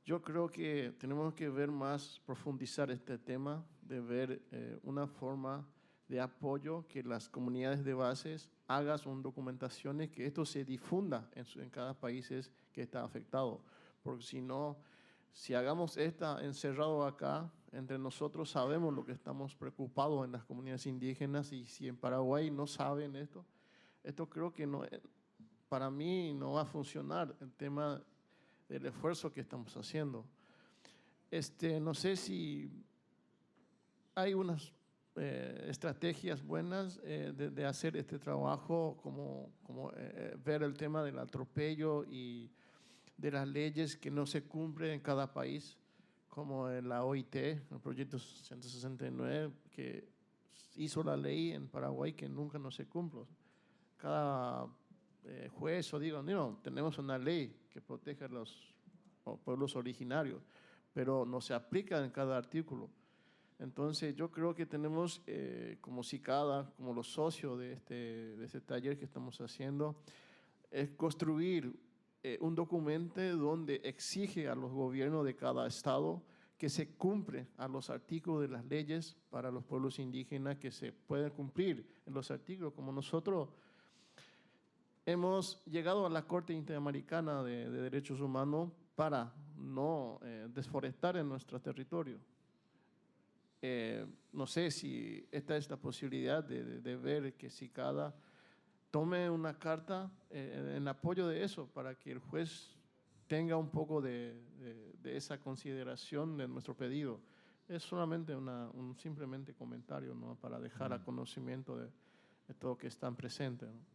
Yo creo que tenemos que ver más, profundizar este tema, de ver una forma de apoyo, que las comunidades de bases hagan una documentación y que esto se difunda en cada país que está afectado. Porque si no, si hagamos esta encerrado acá, entre nosotros sabemos lo que estamos preocupados en las comunidades indígenas, y si en Paraguay no saben esto creo que no, para mí no va a funcionar el tema del esfuerzo que estamos haciendo. No sé si hay unas estrategias buenas de hacer este trabajo, como ver el tema del atropello y de las leyes que no se cumplen en cada país, como en la OIT, el proyecto 169, que hizo la ley en Paraguay que nunca no se cumple. Cada juez o no, tenemos una ley que protege a los pueblos originarios, pero no se aplica en cada artículo. Entonces yo creo que tenemos como Cicada, como los socios de este taller que estamos haciendo, es construir un documento donde exige a los gobiernos de cada estado que se cumplen a los artículos de las leyes para los pueblos indígenas, que se pueden cumplir en los artículos, como nosotros hemos llegado a la Corte Interamericana de Derechos Humanos para no desforestar en nuestro territorio. No sé si esta es la posibilidad de ver que Cicada tome una carta en apoyo de eso, para que el juez tenga un poco de esa consideración de nuestro pedido. Es solamente un simplemente comentario, ¿no?, para dejar a conocimiento de todo que están presentes, ¿no?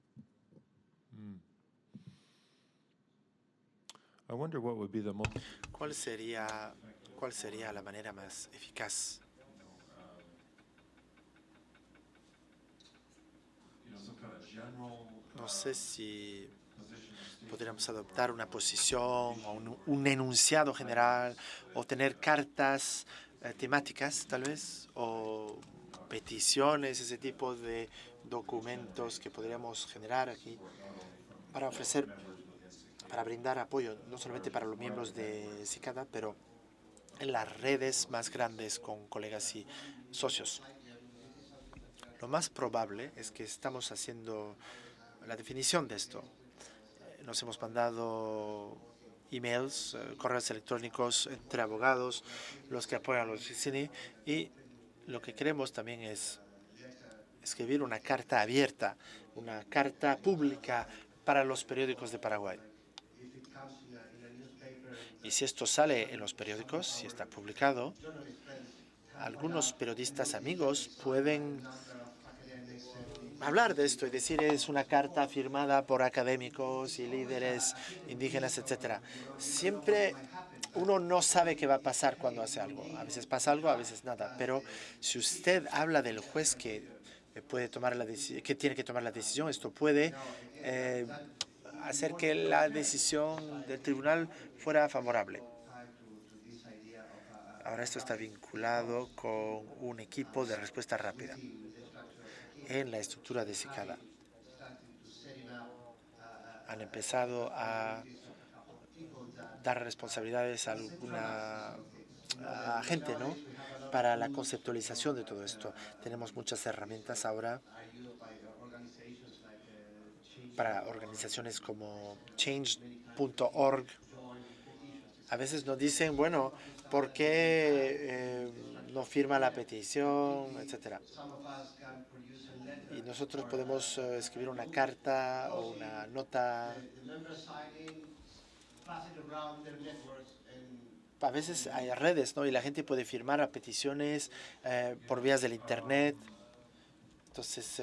I wonder what would be the most ¿Cuál sería la manera más eficaz? No sé si podríamos adoptar una posición o un enunciado general, o tener cartas temáticas, tal vez, o peticiones, ese tipo de documentos que podríamos generar aquí para ofrecer, para brindar apoyo, no solamente para los miembros de Cicada, pero en las redes más grandes con colegas y socios. Lo más probable es que estamos haciendo la definición de esto. Nos hemos mandado emails, correos electrónicos entre abogados, los que apoyan a los CINI, y lo que queremos también es escribir una carta abierta, una carta pública para los periódicos de Paraguay. Y si esto sale en los periódicos, si está publicado, algunos periodistas amigos pueden hablar de esto y decir es una carta firmada por académicos y líderes indígenas, etc. Siempre uno no sabe qué va a pasar cuando hace algo. A veces pasa algo, a veces nada. Pero si usted habla del juez que puede tomar que tiene que tomar la decisión, esto puede hacer que la decisión del tribunal fuera favorable. Ahora esto está vinculado con un equipo de respuesta rápida en la estructura de Cicada. Han empezado a dar responsabilidades a gente, ¿no?, para la conceptualización de todo esto. Tenemos muchas herramientas ahora para organizaciones como change.org. A veces nos dicen, bueno, ¿por qué no firma la petición, etcétera? Y nosotros podemos escribir una carta o una nota. A veces hay redes, ¿no? Y la gente puede firmar a peticiones por vías del Internet. Entonces,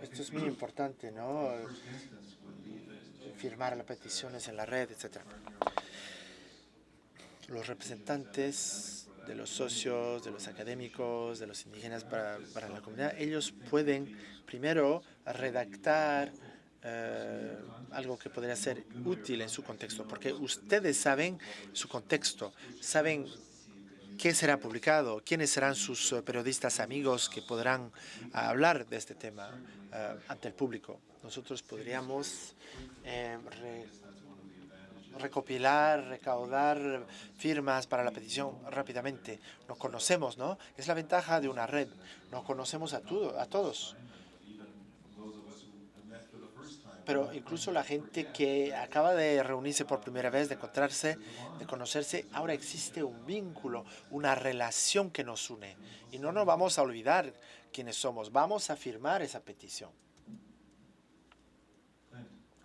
esto es muy importante, ¿no? Firmar las peticiones en la red, etcétera. Los representantes de los socios, de los académicos, de los indígenas para la comunidad, ellos pueden primero redactar algo que podría ser útil en su contexto, porque ustedes saben su contexto, saben qué será publicado, quiénes serán sus periodistas amigos que podrán hablar de este tema ante el público. Nosotros podríamos recopilar, recaudar firmas para la petición rápidamente. Nos conocemos, ¿no? Es la ventaja de una red. Nos conocemos a todos. Pero incluso la gente que acaba de reunirse por primera vez, de encontrarse, de conocerse, ahora existe un vínculo, una relación que nos une. Y no nos vamos a olvidar quiénes somos. Vamos a firmar esa petición.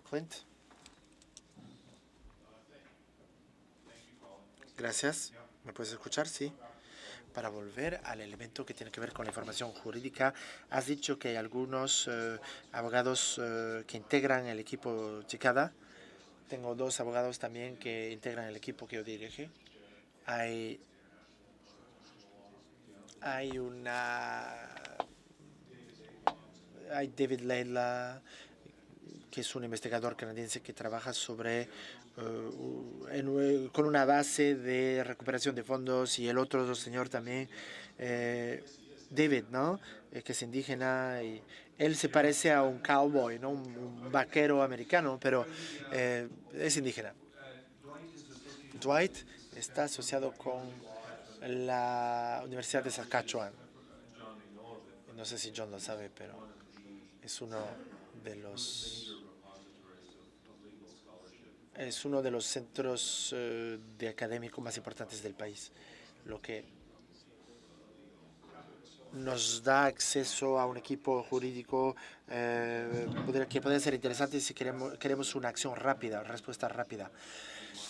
Clint. Gracias. ¿Me puedes escuchar? Sí. Para volver al elemento que tiene que ver con la información jurídica, has dicho que hay algunos abogados que integran el equipo Cicada. Tengo 2 abogados también que integran el equipo que yo dirige. Hay David Leila, que es un investigador canadiense que trabaja sobre con una base de recuperación de fondos, y el otro señor también, David, ¿no? Que es indígena, y él se parece a un cowboy, ¿no? Un vaquero americano, pero es indígena. Dwight está asociado con la Universidad de Saskatchewan. No sé si John lo sabe, pero es uno de los centros de académicos más importantes del país, lo que nos da acceso a un equipo jurídico que puede ser interesante si queremos una acción rápida, respuesta rápida.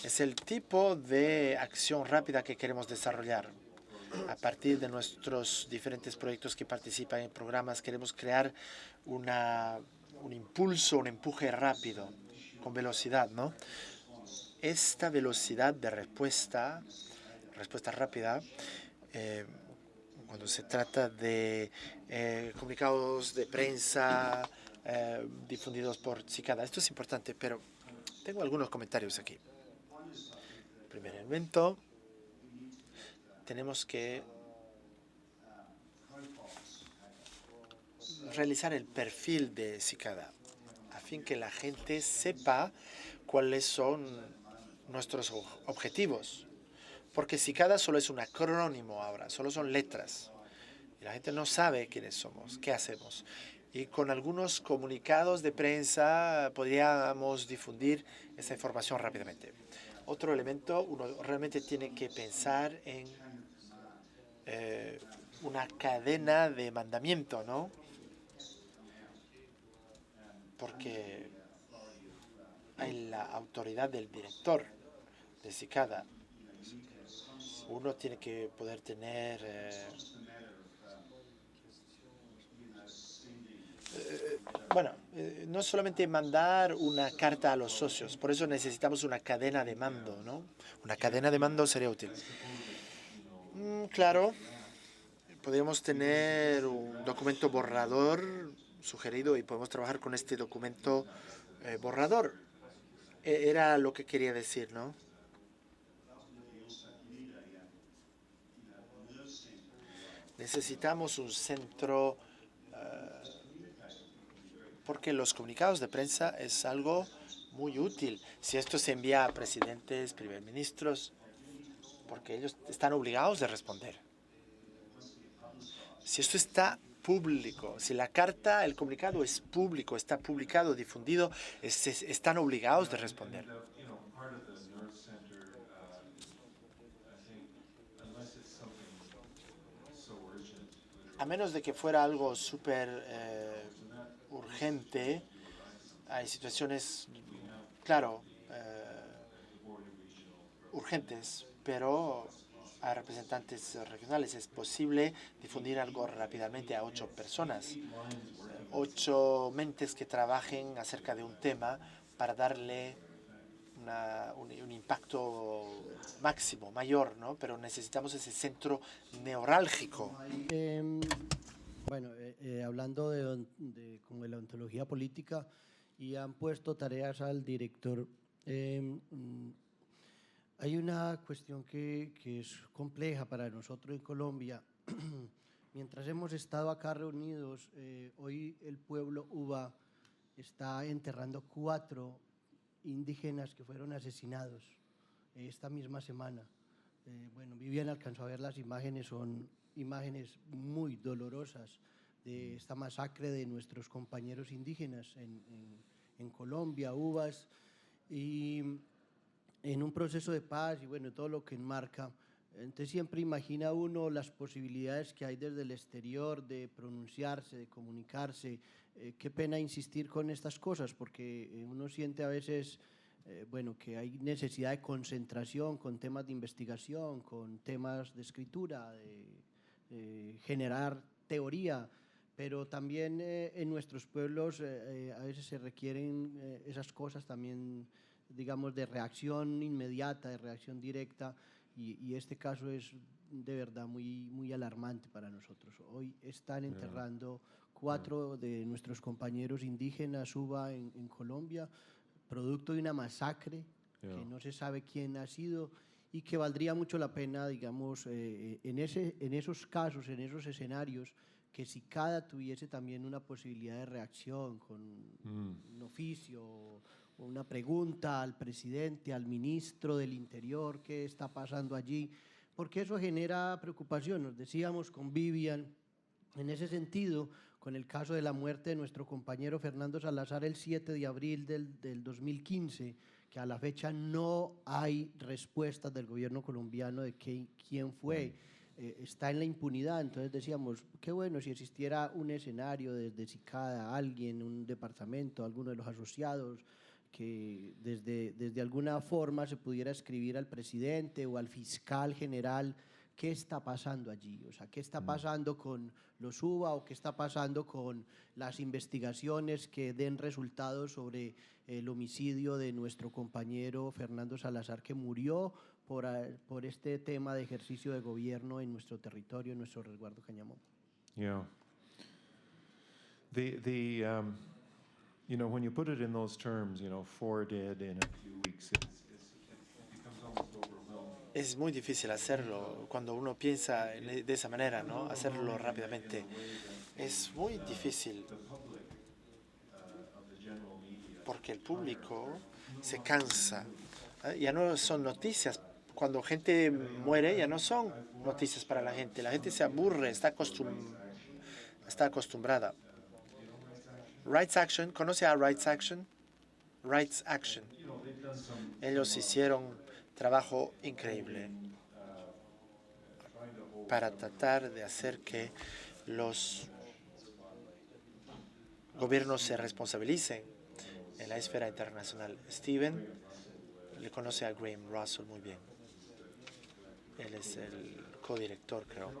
Es el tipo de acción rápida que queremos desarrollar. A partir de nuestros diferentes proyectos que participan en programas, queremos crear un impulso, un empuje rápido, con velocidad, ¿no? Esta velocidad de respuesta rápida, cuando se trata de comunicados de prensa difundidos por Cicada, esto es importante, pero tengo algunos comentarios aquí. Primer elemento, tenemos que realizar el perfil de Cicada a fin que la gente sepa cuáles son nuestros objetivos. Porque Cicada solo es un acrónimo ahora, solo son letras. Y la gente no sabe quiénes somos, qué hacemos. Y con algunos comunicados de prensa podríamos difundir esa información rápidamente. Otro elemento, uno realmente tiene que pensar en una cadena de mandamiento, ¿no? Porque hay la autoridad del director de cicada. Uno tiene que poder tener no solamente mandar una carta a los socios, por eso necesitamos una cadena de mando, ¿no? Una cadena de mando sería útil. Claro, podríamos tener un documento borrador sugerido y podemos trabajar con este documento borrador. Era lo que quería decir, ¿no? Necesitamos un centro porque los comunicados de prensa es algo muy útil. Si esto se envía a presidentes, primer ministros, porque ellos están obligados de responder. Si esto está público, si la carta, el comunicado es público, está publicado, difundido, están obligados de responder. A menos de que fuera algo súper urgente, hay situaciones, claro, urgentes, pero a representantes regionales es posible difundir algo rápidamente a 8 personas, 8 mentes que trabajen acerca de un tema para darle un impacto máximo, mayor, ¿no? Pero necesitamos ese centro neurálgico. Bueno, hablando como de la ontología política, y han puesto tareas al director. Hay una cuestión que es compleja para nosotros en Colombia. Mientras hemos estado acá reunidos, hoy el pueblo Uba está enterrando 4 indígenas que fueron asesinados esta misma semana. Bueno, Vivian alcanzó a ver las imágenes, son imágenes muy dolorosas de esta masacre de nuestros compañeros indígenas en Colombia, Uvas, y en un proceso de paz y bueno, todo lo que enmarca. Entonces siempre imagina uno las posibilidades que hay desde el exterior de pronunciarse, de comunicarse. Qué pena insistir con estas cosas porque uno siente a veces bueno, que hay necesidad de concentración con temas de investigación, con temas de escritura, de generar teoría, pero también en nuestros pueblos a veces se requieren esas cosas también, digamos, de reacción inmediata, de reacción directa, y este caso es de verdad muy, muy alarmante para nosotros. Hoy están enterrando 4 de nuestros compañeros indígenas UBA en Colombia, producto de una masacre que no se sabe quién ha sido y que valdría mucho la pena, digamos, en esos casos, en esos escenarios, que si cada tuviese también una posibilidad de reacción con un oficio o una pregunta al presidente, al ministro del Interior, qué está pasando allí, porque eso genera preocupación. Nos decíamos con Vivian, en ese sentido, con el caso de la muerte de nuestro compañero Fernando Salazar el 7 de abril del 2015, que a la fecha no hay respuestas del gobierno colombiano de quién fue, está en la impunidad. Entonces decíamos, qué bueno si existiera un escenario desde Cicada, alguien, un departamento, alguno de los asociados, que desde alguna forma se pudiera escribir al presidente o al fiscal general qué está pasando allí, o sea, qué está pasando con los UBA o qué está pasando con las investigaciones que den resultados sobre el homicidio de nuestro compañero Fernando Salazar, que murió por este tema de ejercicio de gobierno en nuestro territorio, en nuestro resguardo Cañamón. Yeah. You know, when you put it in those terms, you know, 4 dead in a few weeks, it becomes almost overwhelming. Es muy difícil hacerlo cuando uno piensa de esa manera, ¿no? Hacerlo rápidamente. Es muy difícil porque el público se cansa. Ya no son noticias. Cuando gente muere, ya no son noticias para la gente. La gente se aburre, está acostumbrada. Rights Action, ¿conoce a Rights Action? Rights Action. Ellos hicieron trabajo increíble para tratar de hacer que los gobiernos se responsabilicen en la esfera internacional. Steven le conoce a Graham Russell muy bien. Él es el codirector, creo.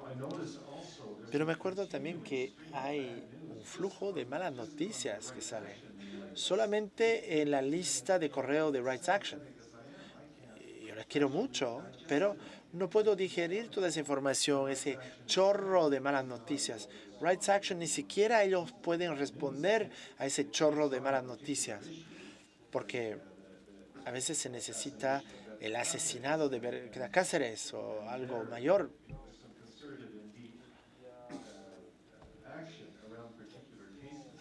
Pero me acuerdo también que hay un flujo de malas noticias que sale solamente en la lista de correo de Rights Action. Yo les quiero mucho, pero no puedo digerir toda esa información, ese chorro de malas noticias. Rights Action ni siquiera ellos pueden responder a ese chorro de malas noticias, porque a veces se necesita el asesinado de Cáceres o algo mayor.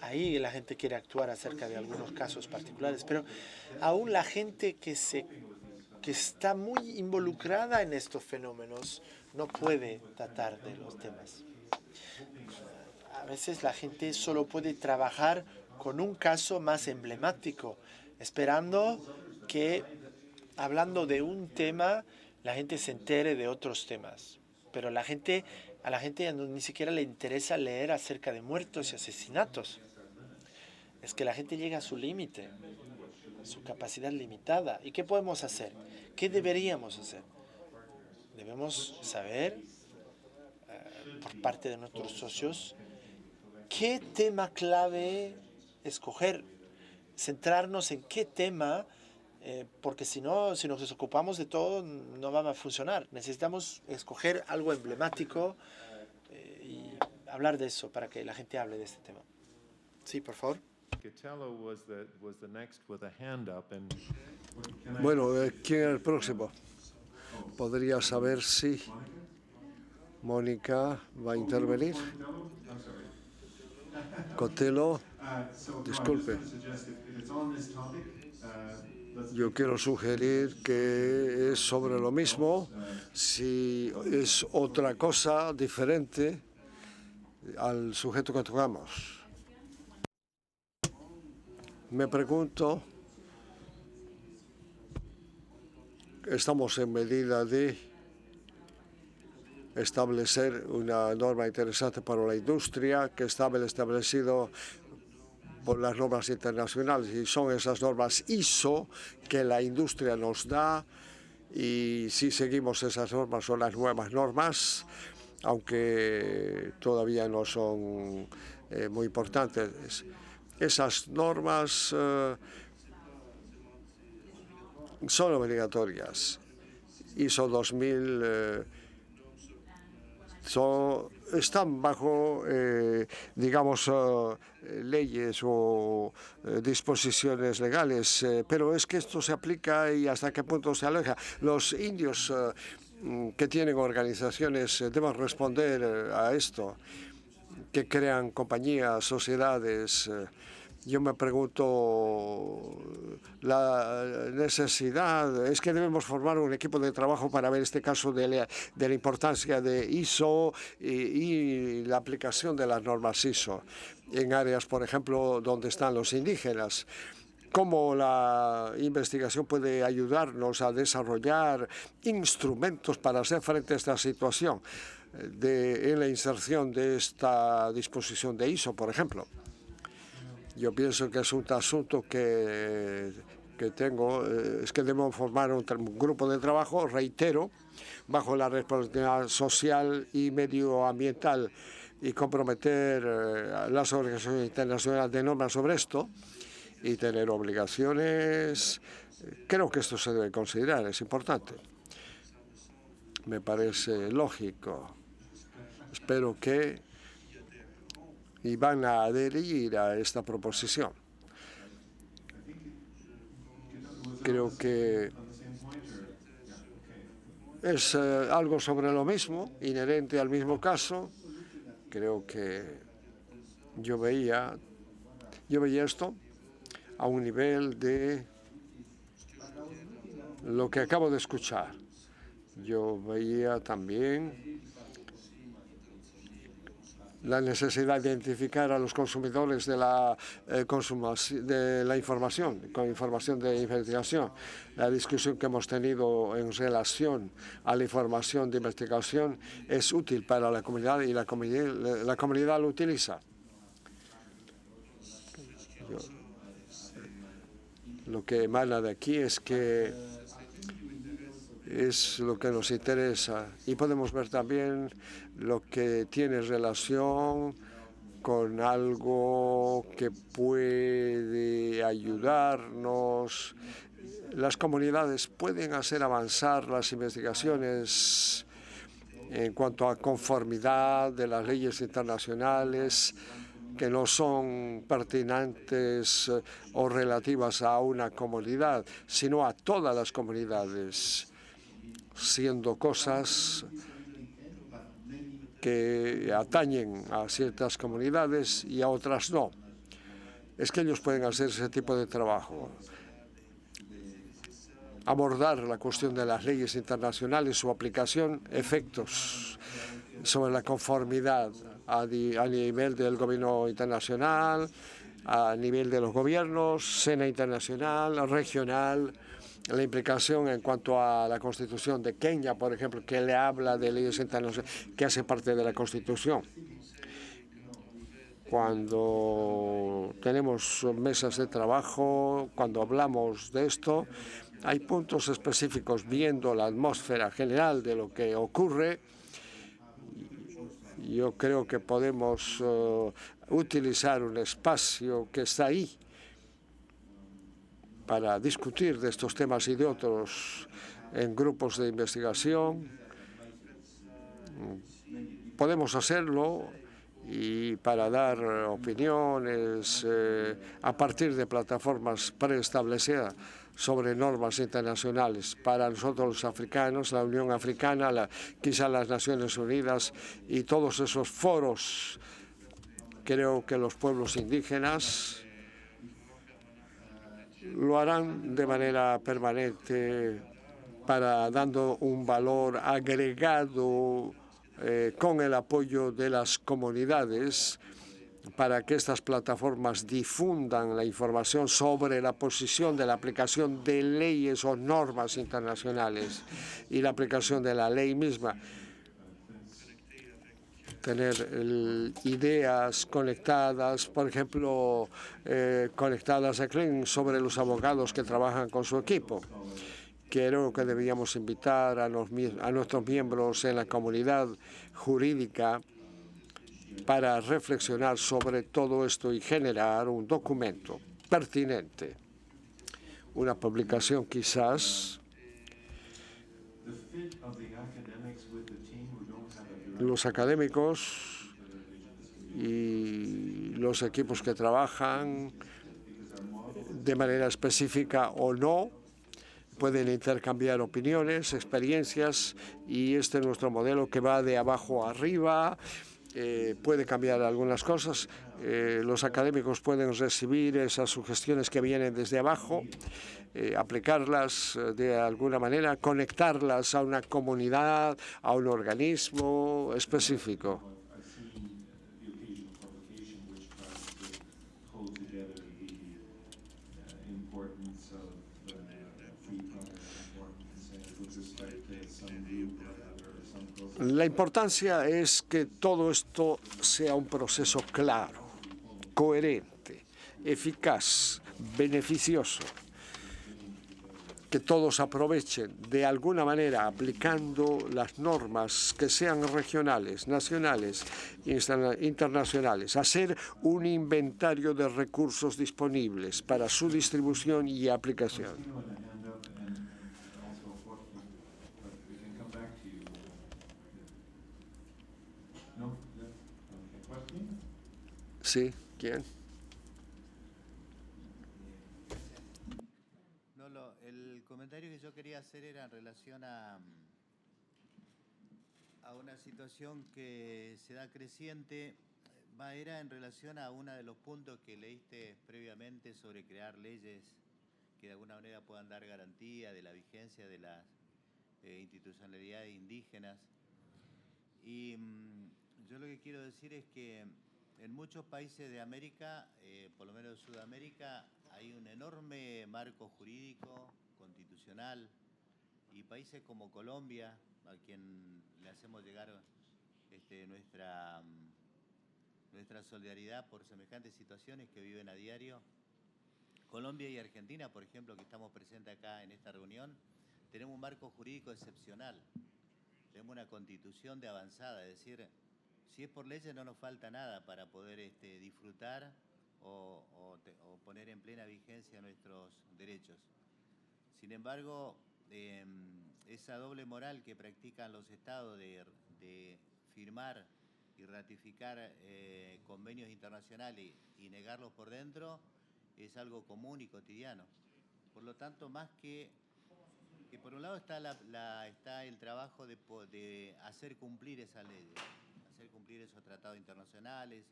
Ahí la gente quiere actuar acerca de algunos casos particulares, pero aún la gente que está muy involucrada en estos fenómenos no puede tratar de los temas. A veces la gente solo puede trabajar con un caso más emblemático, esperando que, hablando de un tema, la gente se entere de otros temas. Pero a la gente ya ni siquiera le interesa leer acerca de muertos y asesinatos. Es que la gente llega a su límite, su capacidad limitada. ¿Y qué podemos hacer? ¿Qué deberíamos hacer? Debemos saber, por parte de nuestros socios, qué tema clave escoger, centrarnos en qué tema, porque si no, si nos desocupamos de todo, no va a funcionar. Necesitamos escoger algo emblemático y hablar de eso para que la gente hable de este tema. Sí, por favor. Bueno, ¿quién es el próximo? Podría saber si Mónica va a intervenir. Costello, disculpe. Yo quiero sugerir que es sobre lo mismo, si es otra cosa diferente al sujeto que tocamos. Me pregunto, estamos en medida de establecer una norma interesante para la industria que está establecido por las normas internacionales, y son esas normas ISO que la industria nos da, y si seguimos esas normas son las nuevas normas, aunque todavía no son muy importantes. Esas normas son obligatorias. ISO 2000 están bajo, digamos, leyes o disposiciones legales, pero es que esto se aplica y hasta qué punto se aleja. Los indios que tienen organizaciones deben responder a esto, que crean compañías, sociedades. Yo me pregunto, la necesidad, es que debemos formar un equipo de trabajo para ver este caso de la importancia de ISO y la aplicación de las normas ISO en áreas, por ejemplo, donde están los indígenas. Cómo la investigación puede ayudarnos a desarrollar instrumentos para hacer frente a esta situación en la inserción de esta disposición de ISO, por ejemplo. Yo pienso que es un asunto que tengo, es que debemos formar un grupo de trabajo, reitero, bajo la responsabilidad social y medioambiental, y comprometer a las organizaciones internacionales de normas sobre esto y tener obligaciones. Creo que esto se debe considerar, es importante. Me parece lógico. Espero que van a adherir a esta proposición. Creo que es algo sobre lo mismo, inherente al mismo caso. Creo que yo veía esto a un nivel de lo que acabo de escuchar. Yo veía también la necesidad de identificar a los consumidores de la información, con información de investigación. La discusión que hemos tenido en relación a la información de investigación es útil para la comunidad y la comunidad lo utiliza. Lo que emana de aquí es que es lo que nos interesa. Y podemos ver también lo que tiene relación con algo que puede ayudarnos. Las comunidades pueden hacer avanzar las investigaciones en cuanto a conformidad de las leyes internacionales que no son pertinentes o relativas a una comunidad, sino a todas las comunidades, siendo cosas que atañen a ciertas comunidades y a otras no. Es que ellos pueden hacer ese tipo de trabajo. Abordar la cuestión de las leyes internacionales, su aplicación, efectos sobre la conformidad a nivel del gobierno internacional, a nivel de los gobiernos, SENA internacional, regional, la implicación en cuanto a la Constitución de Kenia, por ejemplo, que le habla de leyes internacionales que hace parte de la Constitución. Cuando tenemos mesas de trabajo, cuando hablamos de esto, hay puntos específicos viendo la atmósfera general de lo que ocurre. Yo creo que podemos utilizar un espacio que está ahí para discutir de estos temas y de otros en grupos de investigación. Podemos hacerlo y para dar opiniones a partir de plataformas preestablecidas sobre normas internacionales. Para nosotros los africanos, la Unión Africana, quizá las Naciones Unidas y todos esos foros, creo que los pueblos indígenas lo harán de manera permanente para dando un valor agregado con el apoyo de las comunidades para que estas plataformas difundan la información sobre la posición de la aplicación de leyes o normas internacionales y la aplicación de la ley misma. Tener ideas conectadas, por ejemplo, conectadas a CLIN sobre los abogados que trabajan con su equipo. Creo que deberíamos invitar a nuestros miembros en la comunidad jurídica para reflexionar sobre todo esto y generar un documento pertinente, una publicación quizás. Los académicos y los equipos que trabajan de manera específica o no pueden intercambiar opiniones, experiencias, y este es nuestro modelo que va de abajo a arriba. Puede cambiar algunas cosas. Los académicos pueden recibir esas sugestiones que vienen desde abajo, aplicarlas de alguna manera, conectarlas a una comunidad, a un organismo específico. La importancia es que todo esto sea un proceso claro, coherente, eficaz, beneficioso, que todos aprovechen de alguna manera aplicando las normas que sean regionales, nacionales, internacionales, hacer un inventario de recursos disponibles para su distribución y aplicación. Sí, ¿quién? No, el comentario que yo quería hacer era en relación a una situación que se da creciente, era en relación a uno de los puntos que leíste previamente sobre crear leyes que de alguna manera puedan dar garantía de la vigencia de las institucionalidades indígenas. Y yo lo que quiero decir es que en muchos países de América, por lo menos de Sudamérica, hay un enorme marco jurídico, constitucional, y países como Colombia, a quien le hacemos llegar nuestra solidaridad por semejantes situaciones que viven a diario. Colombia y Argentina, por ejemplo, que estamos presentes acá en esta reunión, tenemos un marco jurídico excepcional. Tenemos una constitución de avanzada, es decir, si es por leyes no nos falta nada para poder disfrutar o poner en plena vigencia nuestros derechos. Sin embargo, esa doble moral que practican los estados de firmar y ratificar convenios internacionales y negarlos por dentro es algo común y cotidiano. Por lo tanto, más que por un lado está el trabajo de hacer cumplir esas leyes, hacer cumplir esos tratados internacionales,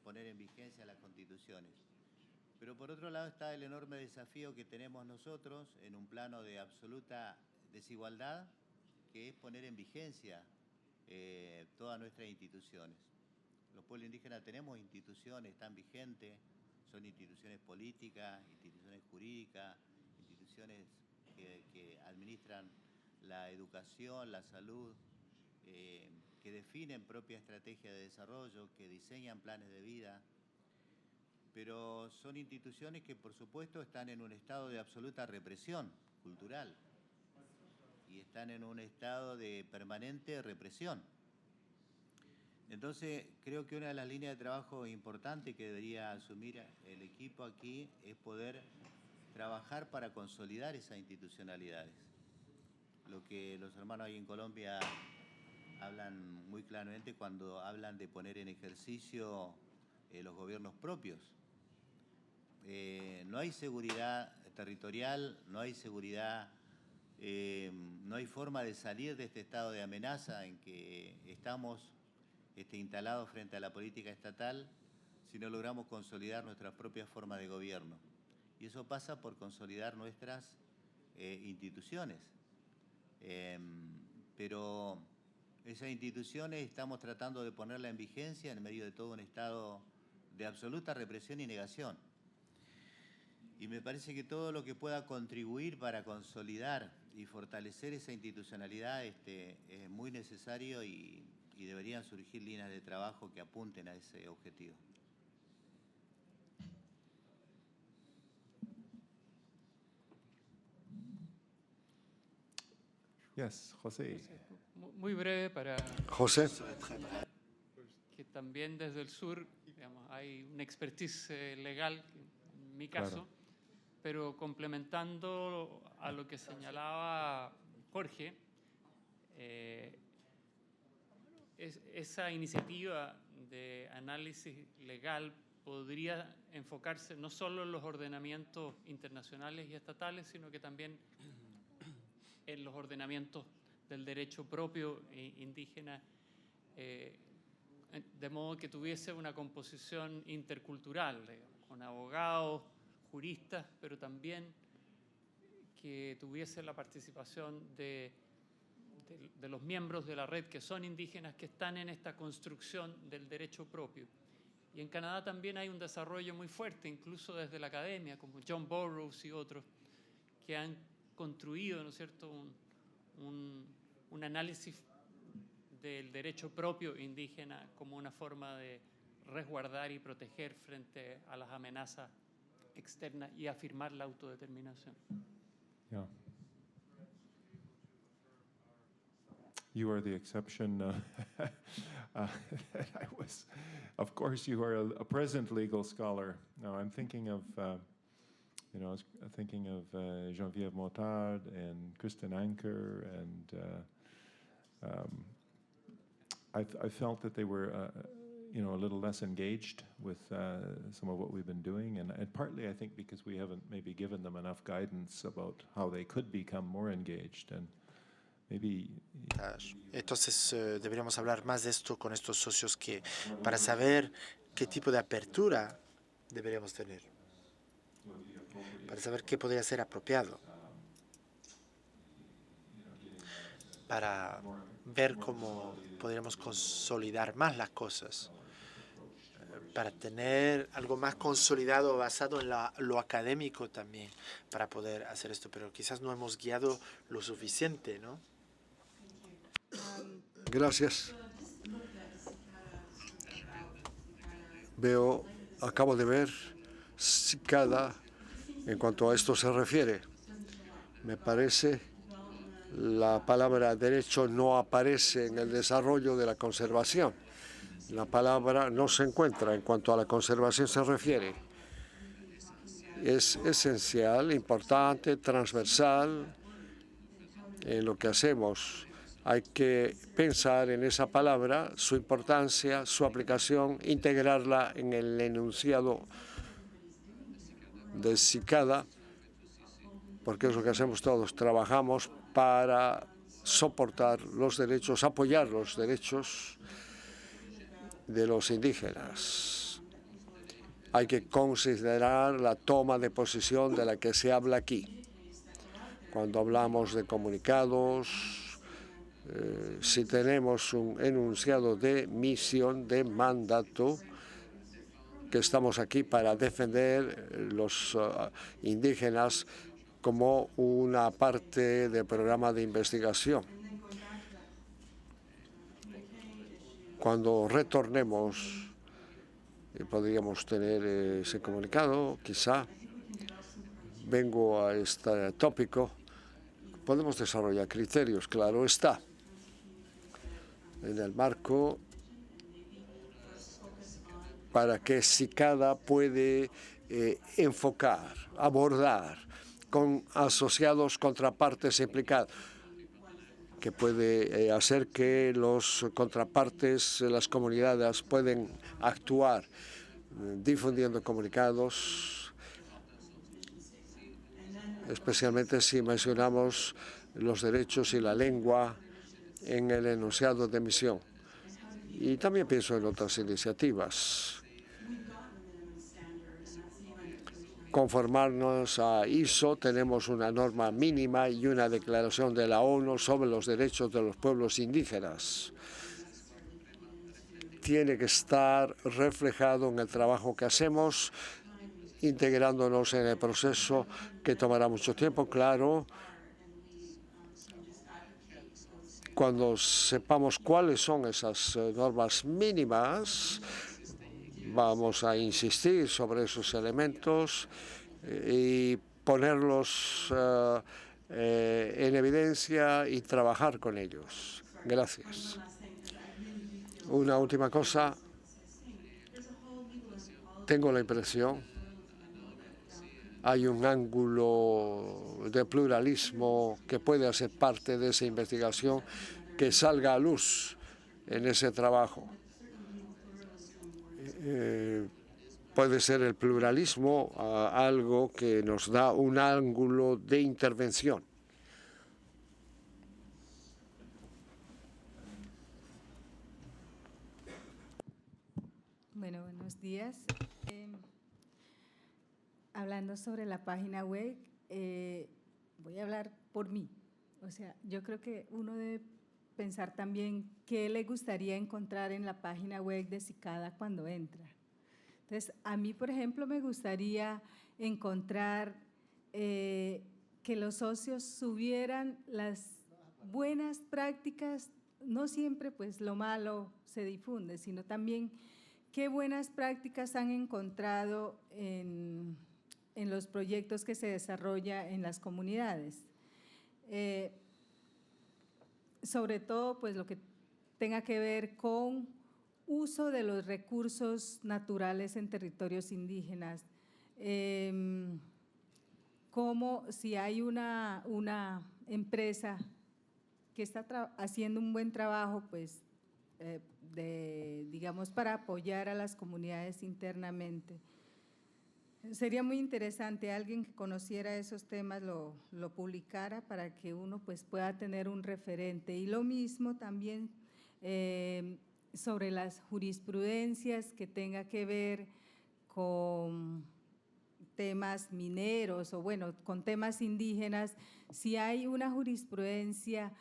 poner en vigencia las constituciones. Pero por otro lado está el enorme desafío que tenemos nosotros en un plano de absoluta desigualdad, que es poner en vigencia todas nuestras instituciones. Los pueblos indígenas tenemos instituciones, están vigentes, son instituciones políticas, instituciones jurídicas, instituciones que administran la educación, la salud, que definen propia estrategia de desarrollo, que diseñan planes de vida, pero son instituciones que por supuesto están en un estado de absoluta represión cultural y están en un estado de permanente represión. Entonces, creo que una de las líneas de trabajo importantes que debería asumir el equipo aquí es poder trabajar para consolidar esas institucionalidades. Lo que los hermanos ahí en Colombia hablan muy claramente cuando hablan de poner en ejercicio los gobiernos propios. No hay seguridad territorial, no hay seguridad, no hay forma de salir de este estado de amenaza en que estamos instalados frente a la política estatal si no logramos consolidar nuestras propias formas de gobierno. Y eso pasa por consolidar nuestras instituciones. Pero esas instituciones estamos tratando de ponerlas en vigencia en medio de todo un estado de absoluta represión y negación. Y me parece que todo lo que pueda contribuir para consolidar y fortalecer esa institucionalidad es muy necesario y deberían surgir líneas de trabajo que apunten a ese objetivo. Yes, José. Muy breve para José. que también desde el sur, digamos, hay una expertise legal, en mi caso, Claro. pero complementando a lo que señalaba Jorge, esa iniciativa de análisis legal podría enfocarse no solo en los ordenamientos internacionales y estatales, sino que también en los ordenamientos del derecho propio indígena, de modo que tuviese una composición intercultural, con abogados, juristas, pero también que tuviese la participación de los miembros de la red que son indígenas, que están en esta construcción del derecho propio. Y en Canadá también hay un desarrollo muy fuerte, incluso desde la academia, como John Burroughs y otros, que han construido, ¿no es cierto?, un análisis del derecho propio indígena como una forma de resguardar y proteger frente a las amenazas externas y afirmar la autodeterminación. Yeah. You are the exception. I was, of course, you are a present legal scholar. Now I'm thinking of, I was thinking of Geneviève Motard and Kristen Anker, and I felt that they were, a little less engaged with some of what we've been doing, and partly I think because we haven't maybe given them enough guidance about how they could become more engaged, and maybe. Entonces deberíamos hablar más de esto con estos socios para saber qué tipo de apertura deberíamos tener, para saber qué podría ser apropiado, para ver cómo podríamos consolidar más las cosas, para tener algo más consolidado basado en lo académico también, para poder hacer esto. Pero quizás no hemos guiado lo suficiente, ¿no? Gracias. Acabo de ver Cicada en cuanto a esto se refiere. Me parece la palabra derecho no aparece en el desarrollo de la conservación. La palabra no se encuentra en cuanto a la conservación se refiere. Es esencial, importante, transversal en lo que hacemos. Hay que pensar en esa palabra, su importancia, su aplicación, integrarla en el enunciado de Cicada, porque es lo que hacemos todos. Trabajamos para soportar los derechos, apoyar los derechos de los indígenas. Hay que considerar la toma de posición de la que se habla aquí. Cuando hablamos de comunicados, si tenemos un enunciado de misión, de mandato, que estamos aquí para defender los indígenas como una parte del programa de investigación. Cuando retornemos, podríamos tener ese comunicado, quizá. Vengo a este tópico. Podemos desarrollar criterios, claro está, en el marco para que Cicada puede enfocar, abordar con asociados, contrapartes implicados, que puede hacer que los contrapartes, las comunidades pueden actuar difundiendo comunicados, especialmente si mencionamos los derechos y la lengua en el enunciado de misión. Y también pienso en otras iniciativas. Conformarnos a ISO, tenemos una norma mínima y una declaración de la ONU sobre los derechos de los pueblos indígenas. Tiene que estar reflejado en el trabajo que hacemos, integrándonos en el proceso que tomará mucho tiempo, claro. Cuando sepamos cuáles son esas normas mínimas, vamos a insistir sobre esos elementos y ponerlos en evidencia y trabajar con ellos. Gracias. Una última cosa. Tengo la impresión, hay un ángulo de pluralismo que puede hacer parte de esa investigación que salga a luz en ese trabajo. Puede ser el pluralismo algo que nos da un ángulo de intervención. Bueno, buenos días. Hablando sobre la página web, voy a hablar por mí. O sea, yo creo que uno debe pensar también qué le gustaría encontrar en la página web de Cicada cuando entra. Entonces, a mí, por ejemplo, me gustaría encontrar que los socios subieran las buenas prácticas, no siempre pues lo malo se difunde, sino también qué buenas prácticas han encontrado en los proyectos que se desarrolla en las comunidades. Sobre todo, pues lo que tenga que ver con uso de los recursos naturales en territorios indígenas, como si hay una empresa que está haciendo un buen trabajo, pues, digamos, para apoyar a las comunidades internamente. Sería muy interesante alguien que conociera esos temas lo publicara para que uno pues pueda tener un referente. Y lo mismo también sobre las jurisprudencias que tenga que ver con temas mineros o bueno, con temas indígenas, si hay una jurisprudencia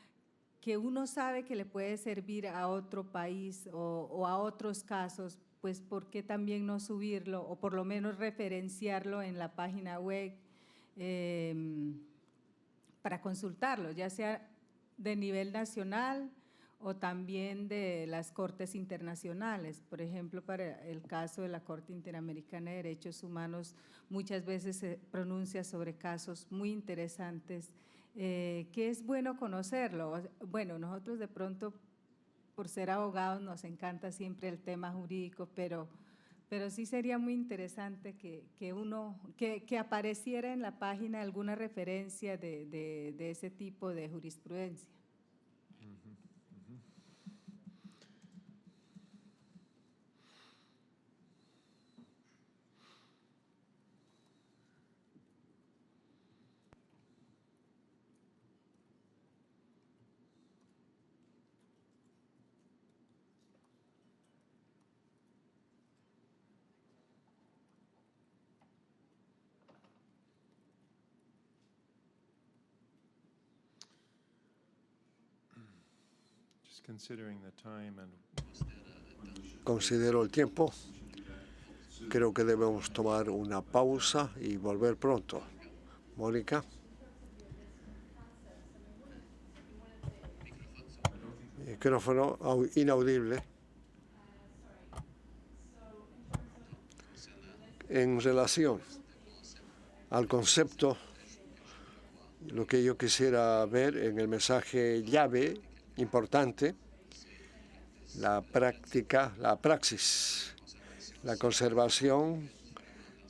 que uno sabe que le puede servir a otro país o a otros casos, pues ¿por qué también no subirlo o por lo menos referenciarlo en la página web para consultarlo, ya sea de nivel nacional o también de las cortes internacionales? Por ejemplo, para el caso de la Corte Interamericana de Derechos Humanos, muchas veces se pronuncia sobre casos muy interesantes que es bueno conocerlo. Bueno, nosotros de pronto, por ser abogados, nos encanta siempre el tema jurídico, pero sí sería muy interesante que apareciera en la página alguna referencia de ese tipo de jurisprudencia. Just considering the time and Considero el tiempo. Creo que debemos tomar una pausa y volver pronto. Mónica. Micrófono inaudible. En relación al concepto, lo que yo quisiera ver en el mensaje llave importante, la práctica, la praxis, la conservación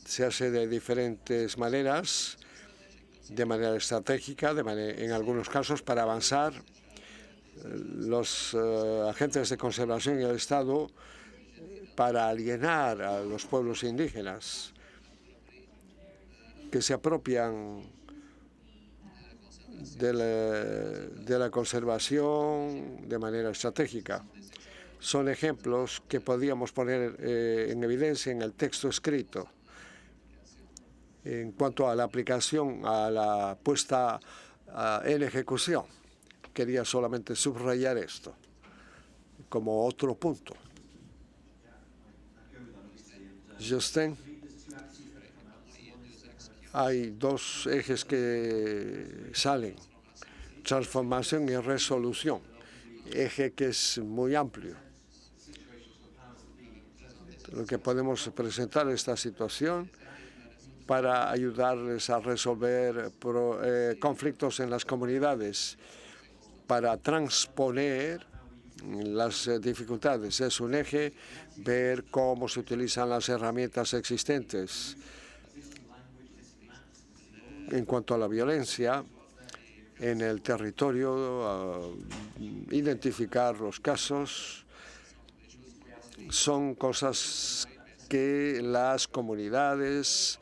se hace de diferentes maneras, de manera estratégica, en algunos casos para avanzar. Los agentes de conservación y el Estado para alienar a los pueblos indígenas que se apropian de la conservación de manera estratégica. Son ejemplos que podíamos poner en evidencia en el texto escrito. En cuanto a la aplicación, a la puesta en ejecución, quería solamente subrayar esto como otro punto. Justin, hay dos ejes que salen, transformación y resolución, eje que es muy amplio. Lo que podemos presentar esta situación para ayudarles a resolver conflictos en las comunidades, para transponer las dificultades. Es un eje ver cómo se utilizan las herramientas existentes. En cuanto a la violencia en el territorio, identificar los casos, son cosas que las comunidades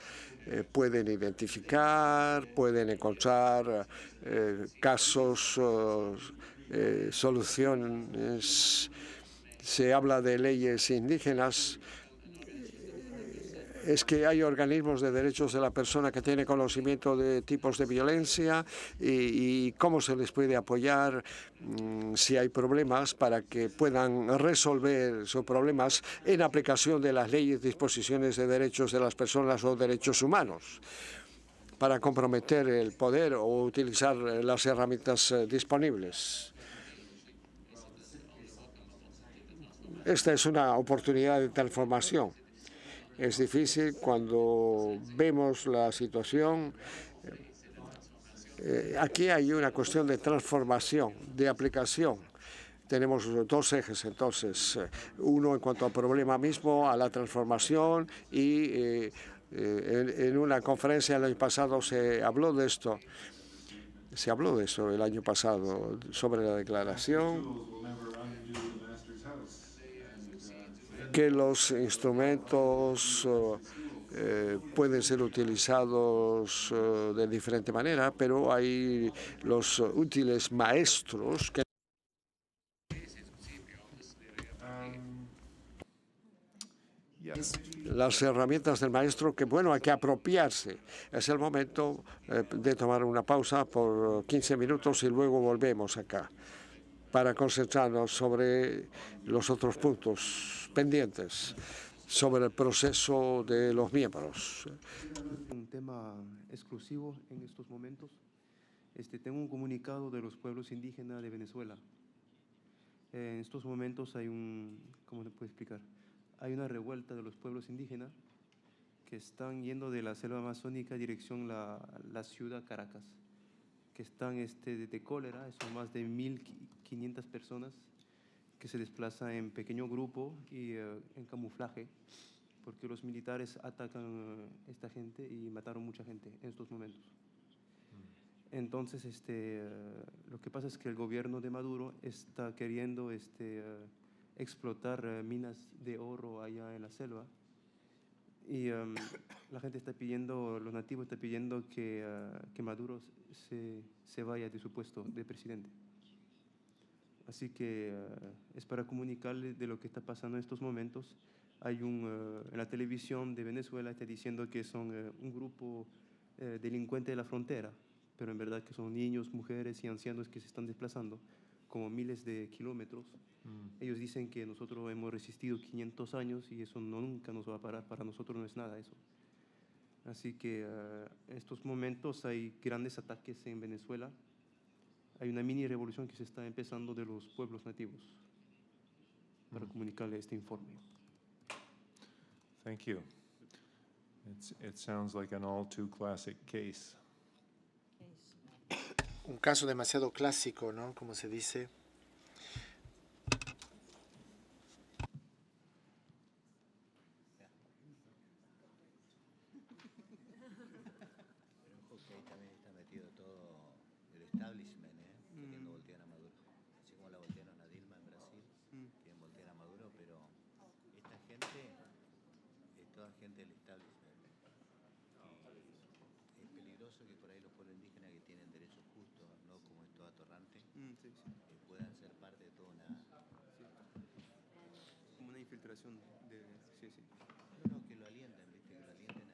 pueden identificar, pueden encontrar casos, soluciones. Se habla de leyes indígenas. Es que hay organismos de derechos de la persona que tienen conocimiento de tipos de violencia y cómo se les puede apoyar si hay problemas para que puedan resolver sus problemas en aplicación de las leyes, disposiciones de derechos de las personas o derechos humanos, para comprometer el poder o utilizar las herramientas disponibles. Esta es una oportunidad de transformación. Es difícil cuando vemos la situación. Aquí hay una cuestión de transformación, de aplicación. Tenemos dos ejes, entonces, uno en cuanto al problema mismo, a la transformación, y en una conferencia el año pasado se habló de esto. Se habló de eso el año pasado, sobre la declaración, que los instrumentos pueden ser utilizados de diferente manera, pero hay los útiles maestros que las herramientas del maestro que, bueno, hay que apropiarse. Es el momento de tomar una pausa por 15 minutos y luego volvemos acá para concentrarnos sobre los otros puntos pendientes, sobre el proceso de los miembros. Un tema exclusivo en estos momentos. Tengo un comunicado de los pueblos indígenas de Venezuela. En estos momentos hay ¿cómo le puedo explicar? Hay una revuelta de los pueblos indígenas que están yendo de la selva amazónica dirección la ciudad Caracas. que están de cólera, son más de 1.500 personas que se desplazan en pequeño grupo y en camuflaje, porque los militares atacan a esta gente y mataron mucha gente en estos momentos. Entonces, lo que pasa es que el gobierno de Maduro está queriendo explotar minas de oro allá en la selva. Y la gente está pidiendo, los nativos están pidiendo que Maduro se vaya de su puesto de presidente. Así que es para comunicarles de lo que está pasando en estos momentos. Hay en la televisión de Venezuela está diciendo que son un grupo delincuente de la frontera, pero en verdad que son niños, mujeres y ancianos que se están desplazando como miles de kilómetros. Ellos dicen que nosotros hemos resistido 500 años y eso nunca nos va a parar. Para nosotros no es nada eso. Así que en estos momentos hay grandes ataques en Venezuela. Hay una mini revolución que se está empezando de los pueblos nativos para comunicarle este informe. Thank you. It sounds like an all too classic case. Un caso demasiado clásico, ¿no? Como se dice. Pero ojo que ahí también está metido todo el establishment, queriendo voltear a Maduro. Así como la voltearon a Dilma en Brasil, quieren voltear a Maduro, pero esta gente es toda gente del establishment. Y es peligroso que por ahí los pueblos indígenas que tienen derechos justos, no como esto atorrante, puedan ser parte de toda una... Como una infiltración de... Sí. No, que lo alienten, ¿viste? Que lo alienten